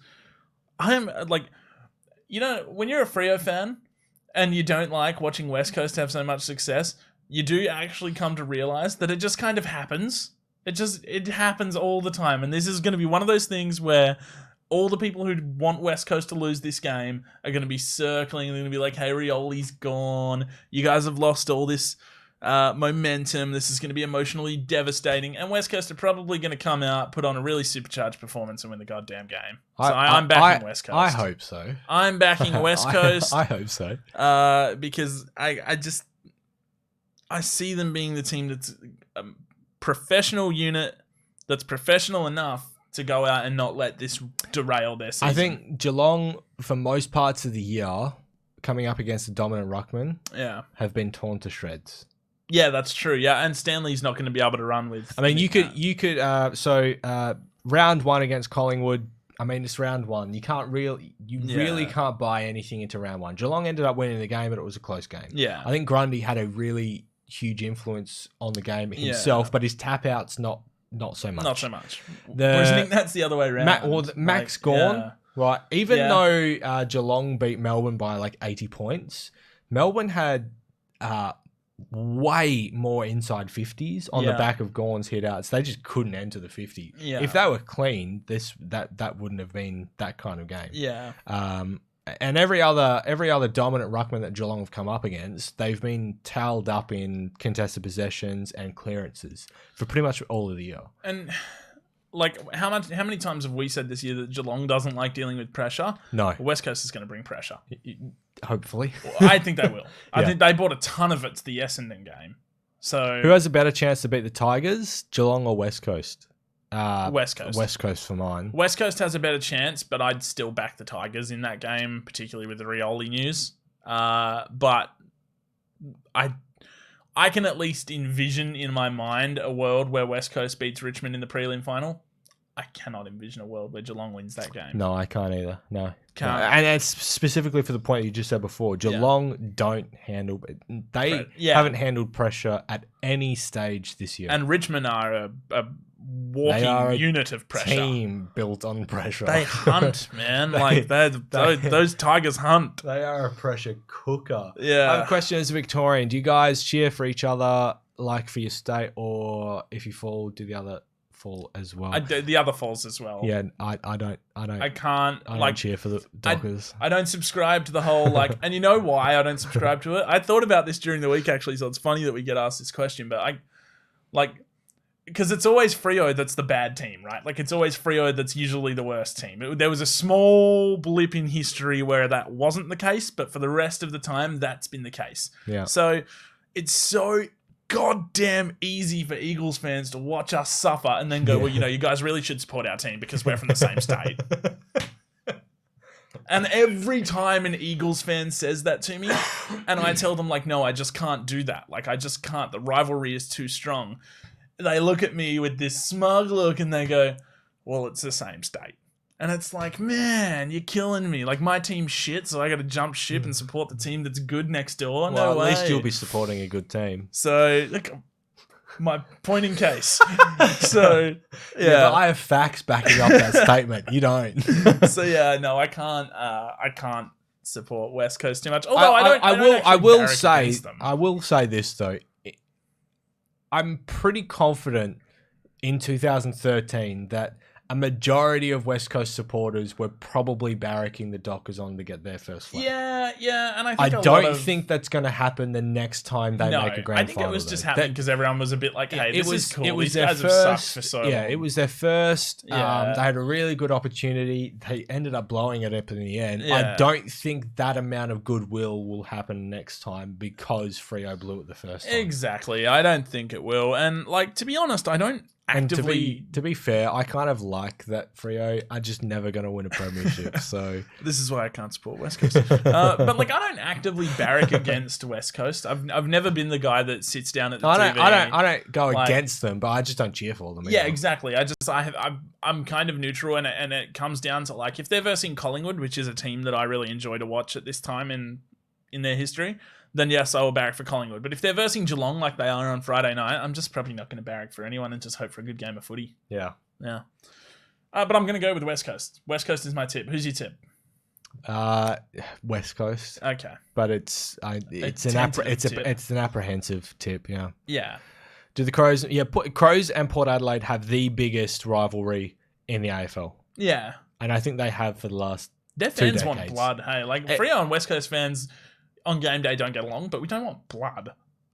B: I'm like, you know, when you're a Freo fan and you don't like watching West Coast have so much success, you do actually come to realize that it just kind of happens. It happens all the time. And this is going to be one of those things where all the people who want West Coast to lose this game are going to be circling. They're going to be like, hey, Rioli's gone. You guys have lost all this momentum. This is going to be emotionally devastating. And West Coast are probably going to come out, put on a really supercharged performance and win the goddamn game. So I'm backing West Coast.
A: I hope so.
B: I'm backing West Coast.
A: I hope so.
B: Because I see them being the team that's a professional unit that's professional enough to go out and not let this derail their season.
A: I think Geelong, for most parts of the year, coming up against the dominant ruckman, have been torn to shreds.
B: Yeah, that's true. Yeah, and Stanley's not going to be able to run with.
A: I mean, you could. Round one against Collingwood. I mean, it's round one. You really can't buy anything into round one. Geelong ended up winning the game, but it was a close game.
B: Yeah,
A: I think Grundy had a really huge influence on the game himself, but his tap outs not so much.
B: Not so much. Whereas I think that's the other way around.
A: Max Gawn, right? Even though Geelong beat Melbourne by like 80 points, Melbourne had way more inside 50s on the back of Gawn's hit outs. They just couldn't enter the 50. Yeah. If they were clean, that wouldn't have been that kind of game.
B: Yeah.
A: And every other dominant ruckman that Geelong have come up against, they've been towelled up in contested possessions and clearances for pretty much all of the year.
B: And like, how many times have we said this year that Geelong doesn't like dealing with pressure?
A: No.
B: West Coast is going to bring pressure.
A: Hopefully.
B: I think they will. I think they brought a ton of it to the Essendon game. So
A: who has a better chance to beat the Tigers, Geelong or West Coast?
B: West Coast.
A: West Coast for mine.
B: West Coast has a better chance, but I'd still back the Tigers in that game, particularly with the Rioli news. But I can at least envision in my mind a world where West Coast beats Richmond in the prelim final. I cannot envision a world where Geelong wins that game.
A: No, I can't either. No.
B: Can't.
A: And it's specifically for the point you just said before. Geelong don't handle... They haven't handled pressure at any stage this year.
B: And Richmond are a walking unit of pressure.
A: Team built on pressure.
B: They hunt, man. Like those Tigers hunt.
A: They are a pressure cooker.
B: Yeah.
A: I have a question as a Victorian. Do you guys cheer for each other, like for your state, or if you fall, do the other fall as well?
B: The other falls as well.
A: Yeah, I don't.
B: I can't.
A: I don't cheer for the Dockers.
B: I don't subscribe to the whole like, and you know why I don't subscribe to it? I thought about this during the week actually, so it's funny that we get asked this question, but because it's always Freo that's the bad team, right? Like, it's always Freo that's usually the worst team. There was a small blip in history where that wasn't the case, but for the rest of the time, that's been the case.
A: Yeah.
B: So it's so goddamn easy for Eagles fans to watch us suffer and then go, well, you guys really should support our team because we're from the same state. And every time an Eagles fan says that to me, and I tell them, like, no, I just can't do that. Like, I just can't. The rivalry is too strong. They look at me with this smug look and they go, well, it's the same state. And it's like, man, you're killing me. Like, my team's shit, so I got to jump ship and support the team that's good next door.
A: Well,
B: no way.
A: At least you'll be supporting a good team.
B: So, like, my point in case. So,
A: yeah. But I have facts backing up that statement. You don't.
B: So, yeah, no, I can't support West Coast too much. Although
A: I will say this though. I'm pretty confident in 2013 that a majority of West Coast supporters were probably barracking the Dockers on to get their first flag.
B: Yeah, and
A: I don't think that's going to happen the next time they make a grand final.
B: I think it was just happening because everyone was a bit like, "Hey, this is cool."
A: It was
B: These
A: their
B: guys
A: first.
B: have sucked for so long.
A: It was their first.
B: Yeah.
A: They had a really good opportunity. They ended up blowing it up in the end.
B: Yeah.
A: I don't think that amount of goodwill will happen next time because Freo blew it the first time.
B: Exactly. I don't think it will. And like, to be honest, I don't actively.
A: And to be fair, I kind of like that Freo are just never going to win a premiership. So
B: this is why I can't support West Coast. But like, I don't actively barrack against West Coast. I've never been the guy that sits down at the TV.
A: I don't go against them, but I just don't cheer for them.
B: Yeah, exactly. I'm kind of neutral, and it comes down to like if they're versing Collingwood, which is a team that I really enjoy to watch at this time in their history, then yes, I will barrack for Collingwood. But if they're versing Geelong like they are on Friday night, I'm just probably not going to barrack for anyone and just hope for a good game of footy.
A: Yeah.
B: But I'm going to go with West Coast. West Coast is my tip. Who's your tip?
A: West Coast.
B: Okay.
A: But it's an apprehensive tip. Yeah.
B: Yeah.
A: Do the Crows? Yeah. Crows and Port Adelaide have the biggest rivalry in the AFL.
B: Yeah.
A: And I think they have for the last.
B: Their fans want blood. Hey, like Freo and West Coast fans on game day don't get along, but we don't want blood.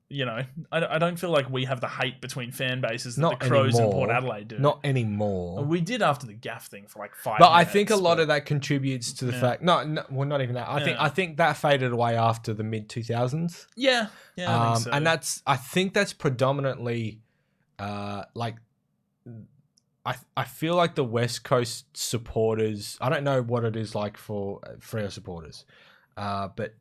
B: You know, I don't feel like we have the hate between fan bases that the Crows and Port Adelaide do.
A: Not anymore.
B: We did after the gaff thing for like 5
A: But
B: minutes.
A: I think a lot of that contributes to the fact. Well, not even that. I think that faded away after the mid 2000s.
B: Yeah, I think so.
A: And I think that's predominantly, like. I feel like the West Coast supporters. I don't know what it is like for Freo supporters, but.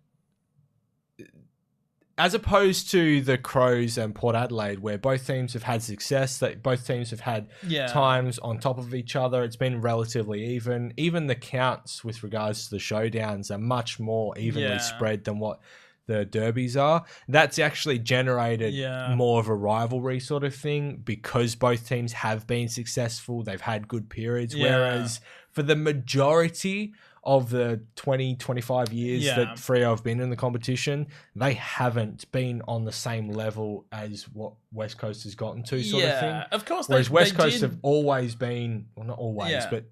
A: As opposed to the Crows and Port Adelaide, where both teams have had success, that both teams have had times on top of each other, it's been relatively even. Even the counts with regards to the showdowns are much more evenly spread than what the derbies are. That's actually generated more of a rivalry sort of thing because both teams have been successful. They've had good periods, whereas for the majority of the 20, 25 years that Freo have been in the competition, they haven't been on the same level as what West Coast has gotten to sort of thing.
B: Of course.
A: Whereas West Coast have always been, well, not always, but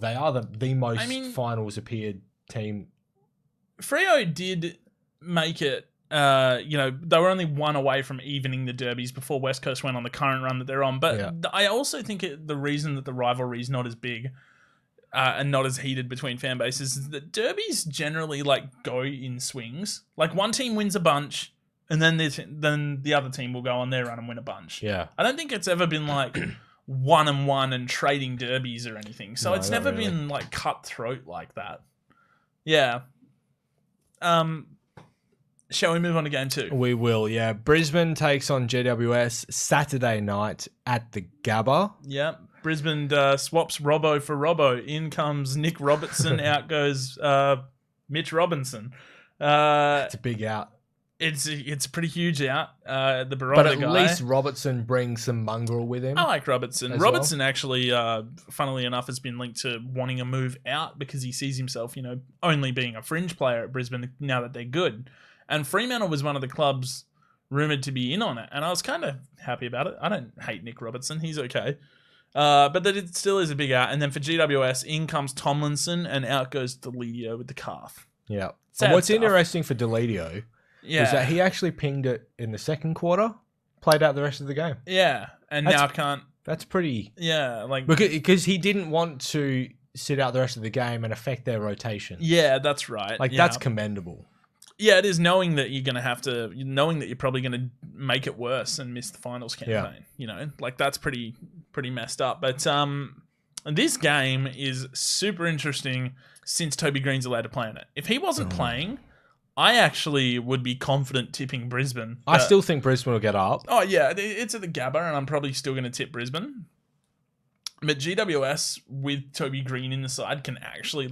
A: they are the most finals appeared team.
B: Freo did make it, they were only one away from evening the derbies before West Coast went on the current run that they're on. But I also think the reason that the rivalry is not as big and not as heated between fan bases is that derbies generally like go in swings. Like one team wins a bunch and then the other team will go on their run and win a bunch.
A: Yeah.
B: I don't think it's ever been like 1-1 and trading derbies or anything. So it's never been like cutthroat like that. Yeah. Shall we move on to game 2?
A: We will, yeah. Brisbane takes on GWS Saturday night at the Gabba.
B: Yeah. Brisbane swaps Robbo for Robbo. In comes Nick Robertson. Out goes Mitch Robinson.
A: It's a big out.
B: It's a pretty huge out. The Baroda
A: but at
B: guy.
A: least Robertson brings some mongrel with him.
B: I like Robertson. Robertson actually, funnily enough, has been linked to wanting a move out because he sees himself, only being a fringe player at Brisbane now that they're good. And Fremantle was one of the clubs rumoured to be in on it. And I was kind of happy about it. I don't hate Nick Robertson. He's okay. But that it still is a big out. And then for GWS, in comes Tomlinson and out goes Deledio with the calf.
A: Yeah. And what's interesting for Deledio is that he actually pinged it in the second quarter, played out the rest of the game.
B: Yeah. And now can't.
A: That's pretty.
B: Yeah.
A: Because he didn't want to sit out the rest of the game and affect their rotation.
B: Yeah, that's right.
A: That's commendable.
B: Yeah, it is knowing that you're going to have to, knowing that you're probably going to make it worse and miss the finals campaign. That's pretty messed up. But this game is super interesting since Toby Green's allowed to play in it. If he wasn't playing, I actually would be confident tipping Brisbane.
A: I still think Brisbane will get up.
B: Oh, yeah, it's at the Gabba, and I'm probably still going to tip Brisbane. But GWS with Toby Green in the side can actually,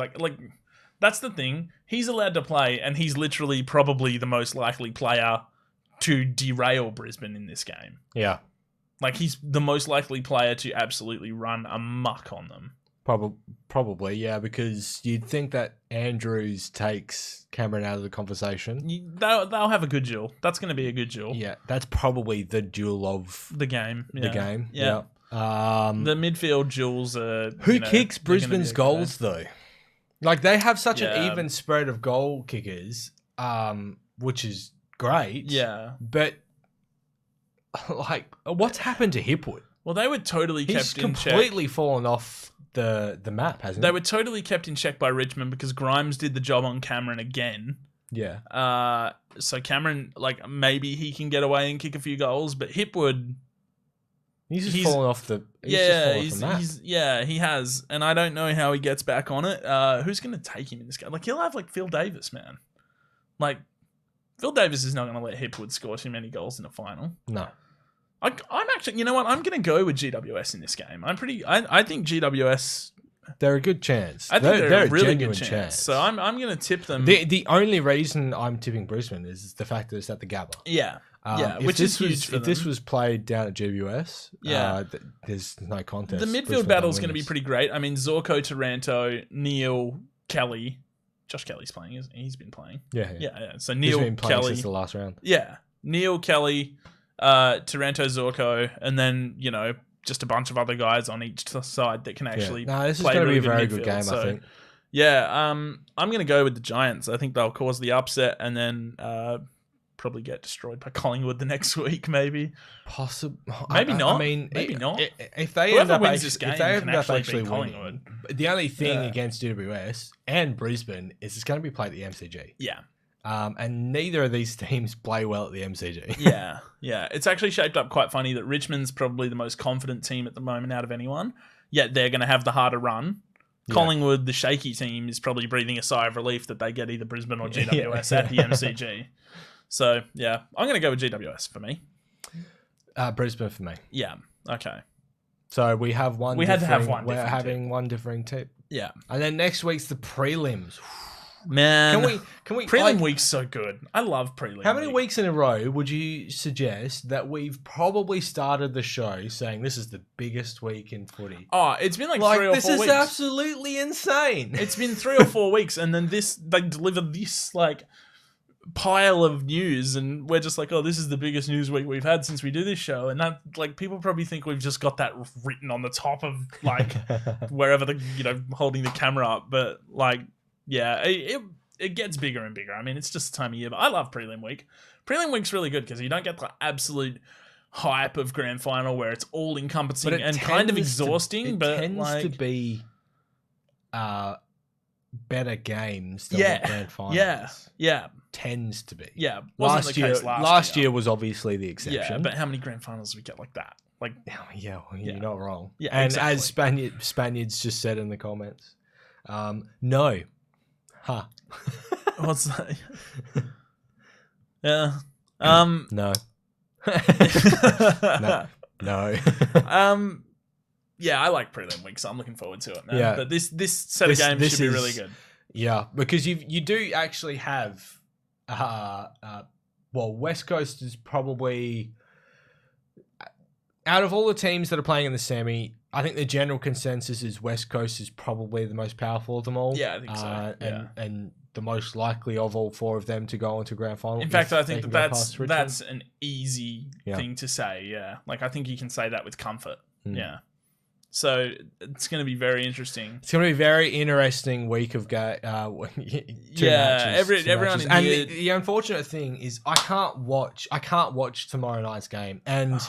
B: that's the thing. He's allowed to play, and he's literally probably the most likely player to derail Brisbane in this game.
A: Yeah.
B: He's the most likely player to absolutely run amok on them.
A: Probably, yeah, because you'd think that Andrews takes Cameron out of the conversation.
B: They'll have a good duel. That's going to be a good duel.
A: Yeah, that's probably the duel of
B: the game.
A: The game. Yeah.
B: The midfield duels are...
A: Who kicks Brisbane's goals, though? Like, they have such an even spread of goal kickers, which is great.
B: Yeah.
A: But, like, what's happened to Hipwood?
B: Well, they were totally kept in check.
A: He's completely fallen off the map, hasn't he?
B: They were totally kept in check by Richmond because Grimes did the job on Cameron again.
A: Yeah.
B: So Cameron, like, maybe he can get away and kick a few goals, but Hipwood...
A: He's just fallen off the map.
B: He has. And I don't know how he gets back on it. Who's going to take him in this game? Like, he'll have, like, Phil Davis, man. Like, Phil Davis is not going to let Hipwood score too many goals in a final.
A: No.
B: I'm actually... You know what? I'm going to go with GWS in this game. I think GWS...
A: They're a good chance.
B: I think they're a really good chance. So I'm going to tip them.
A: The only reason I'm tipping Brisbane is the fact that it's at the Gabba.
B: Yeah. Which is huge for them.
A: If this was played down at GWS, there's no contest.
B: The midfield battle is going to be pretty great. I mean, Zorko, Taranto, Neil, Kelly. Josh Kelly's playing. He's been playing.
A: Yeah.
B: So Neil,
A: he's been playing
B: Kelly.
A: Since the last round.
B: Yeah. Neil, Kelly, Taranto, Zorko, and then, just a bunch of other guys on each side that can actually play.
A: This is going to be a very good game, I think.
B: Yeah, I'm going to go with the Giants. I think they'll cause the upset and then probably get destroyed by Collingwood the next week, maybe.
A: Possible.
B: Maybe not.
A: I mean,
B: maybe not.
A: If they
B: Whoever
A: end up
B: wins this game can actually beat Collingwood.
A: The only thing against GWS and Brisbane is it's going to be played at the MCG.
B: Yeah.
A: And neither of these teams play well at the MCG.
B: Yeah. It's actually shaped up quite funny that Richmond's probably the most confident team at the moment out of anyone, yet they're going to have the harder run. Collingwood, the shaky team, is probably breathing a sigh of relief that they get either Brisbane or GWS at the MCG. So, yeah, I'm going to go with GWS for me.
A: Brisbane for me.
B: Yeah, okay.
A: So we have one.
B: We had to have one.
A: We're having one differing tip.
B: Yeah.
A: And then next week's the prelims.
B: Man,
A: can we?
B: Prelim week's so good. I love prelim.
A: How many weeks in a row would you suggest that we've probably started the show saying this is the biggest week in footy?
B: Oh, it's been like 3 or 4 weeks.
A: This is absolutely insane.
B: It's been 3 or 4 weeks, and then they deliver this like pile of news, and we're just like, oh, this is the biggest news week we've had since we do this show, and that like people probably think we've just got that written on the top of like wherever holding the camera up, but like. Yeah, it gets bigger and bigger. I mean, it's just the time of year, but I love prelim week. Prelim week's really good because you don't get the absolute hype of grand final where it's all encompassing and kind of exhausting. It
A: tends to be better games than the grand finals. Yeah. Tends to be.
B: Yeah. Wasn't the case
A: last year was obviously the exception.
B: Yeah, but how many grand finals do we get like that? Like,
A: you're not wrong.
B: Yeah,
A: and
B: exactly.
A: as Spaniards just said in the comments, no. Huh.
B: What's that? Yeah.
A: No. No.
B: Yeah, I like prelim week, so I'm looking forward to it, man.
A: Yeah.
B: But this set of games should be really good.
A: Yeah, because you do actually have West Coast is probably out of all the teams that are playing in the semi, I think the general consensus is West Coast is probably the most powerful of them all.
B: Yeah, I think so.
A: And the most likely of all 4 of them to go into grand final.
B: In fact, I think that's an easy thing to say. Yeah, like I think you can say that with comfort. Yeah. So it's going to be very interesting.
A: It's going to be a very interesting week of everyone. And the unfortunate thing is, I can't watch tomorrow night's game. And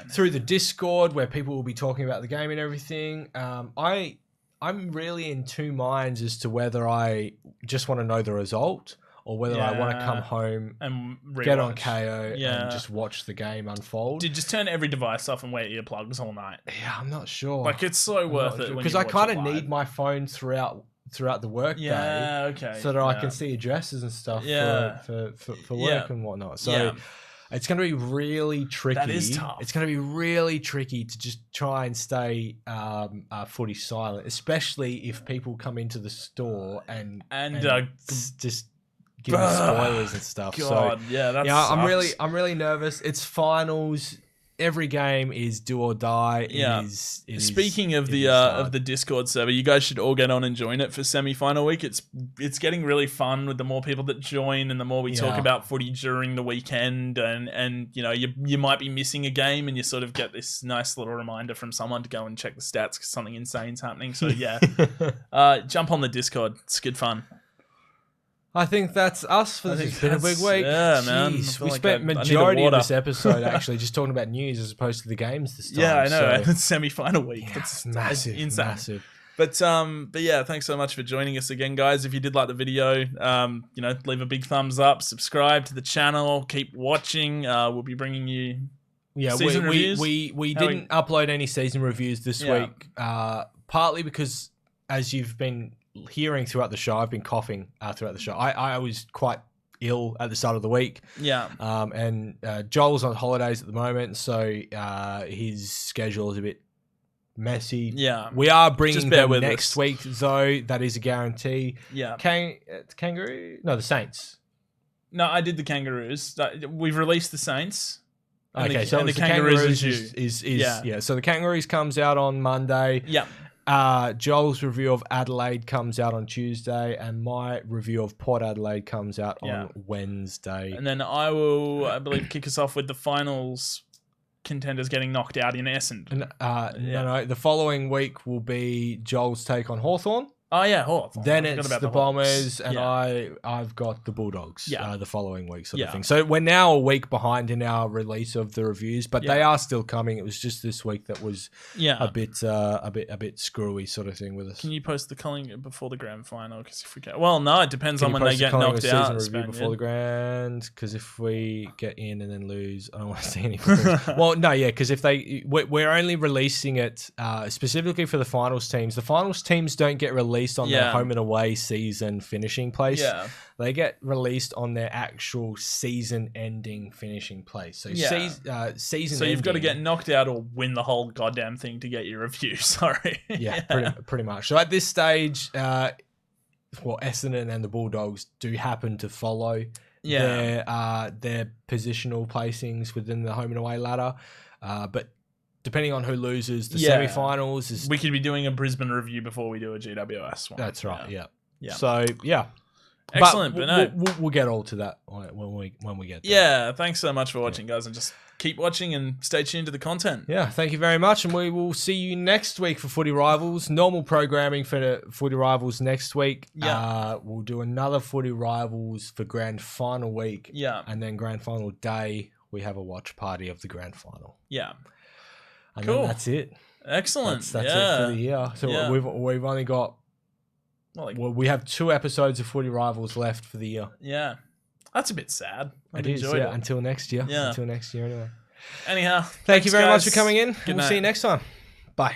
A: through the Discord where people will be talking about the game and everything, I'm really in two minds as to whether I just want to know the result or whether I want to come home and get on KO and just watch the game unfold.
B: Dude, just turn every device off and wear earplugs all night.
A: Yeah, I'm not sure.
B: Like, it's so worth it.
A: Because I kind of need my phone throughout the work day.
B: Okay.
A: So that I can see addresses and stuff for work and whatnot. So it's going to be really tricky.
B: That is tough.
A: It's going to be really tricky to just try and stay footy silent, especially if people come into the store and just give me spoilers and stuff.
B: God,
A: so
B: that
A: I'm
B: sucks.
A: really nervous. It's finals. every game is do or die.
B: Yeah. Speaking of the Discord server, you guys should all get on and join it for semi-final week. It's getting really fun with the more people that join and the more we talk about footy during the weekend, and you know, you might be missing a game and you sort of get this nice little reminder from someone to go and check the stats because something insane's happening. So yeah, jump on the Discord. It's good fun.
A: I think that's us for this. It's been a big week.
B: Yeah, man.
A: We spent majority of this episode actually just talking about news as opposed to the games this time.
B: Yeah, I know. So. It's semi-final week.
A: Yeah,
B: it's
A: massive,
B: insane.
A: massive.
B: But yeah, thanks so much for joining us again, guys. If you did like the video, you know, leave a big thumbs up, subscribe to the channel, keep watching. We'll be bringing you season reviews.
A: We didn't upload any season reviews this week, partly because as you've been hearing throughout the show, I've been coughing throughout the show. I was quite ill at the start of the week.
B: Yeah.
A: And Joel's on holidays at the moment, so his schedule is a bit messy.
B: Yeah.
A: We are bringing them next week, though. That is a guarantee.
B: Yeah.
A: Kangaroo? No, the Saints.
B: No, I did the Kangaroos. We've released the Saints.
A: Okay, so the Kangaroos is so the Kangaroos comes out on Monday.
B: Yeah.
A: Joel's review of Adelaide comes out on Tuesday, and my review of Port Adelaide comes out on Wednesday.
B: And then I will, I believe, kick us off with the finals contenders getting knocked out in Essendon.
A: No, the following week will be Joel's take on Hawthorn.
B: Oh yeah, Hawthorn.
A: Then it's the Bombers, and I've got the Bulldogs the following week sort of thing. So we're now a week behind in our release of the reviews, but they are still coming. It was just this week that was a bit screwy sort of thing with us.
B: Can you post the Collingwood before the grand final? Because if we get, well, no, it depends on when they get knocked out.
A: Season review before the grand, because if we get in and then lose, I don't want to see any. Well, no, because if we're only releasing it specifically for the finals teams. The finals teams don't get released on their home and away season finishing place.
B: Yeah.
A: They get released on their actual season-ending finishing place. So season.
B: So you've got to get knocked out or win the whole goddamn thing to get your review. Sorry.
A: Pretty much. So at this stage, Essendon and the Bulldogs do happen to follow their positional placings within the home and away ladder, but depending on who loses the semi-finals is...
B: We could be doing a Brisbane review before we do a GWS one.
A: That's right, yeah. So, yeah.
B: Excellent,
A: but we'll get all to that when we get there.
B: Yeah, thanks so much for watching, guys, and just keep watching and stay tuned to the content.
A: Yeah, thank you very much, and we will see you next week for Footy Rivals. Normal programming for the Footy Rivals next week.
B: Yeah.
A: We'll do another Footy Rivals for Grand Final week.
B: Yeah.
A: And then Grand Final day, we have a watch party of the Grand Final.
B: Yeah.
A: And then that's it.
B: Excellent.
A: That's it for the year. So we've only got... we have 2 episodes of Footy Rivals left for the year.
B: Yeah. That's a bit sad.
A: It is, until next year. Yeah. Until next year anyway.
B: Anyhow.
A: Thank you very much for coming in. We'll see you next time. Bye.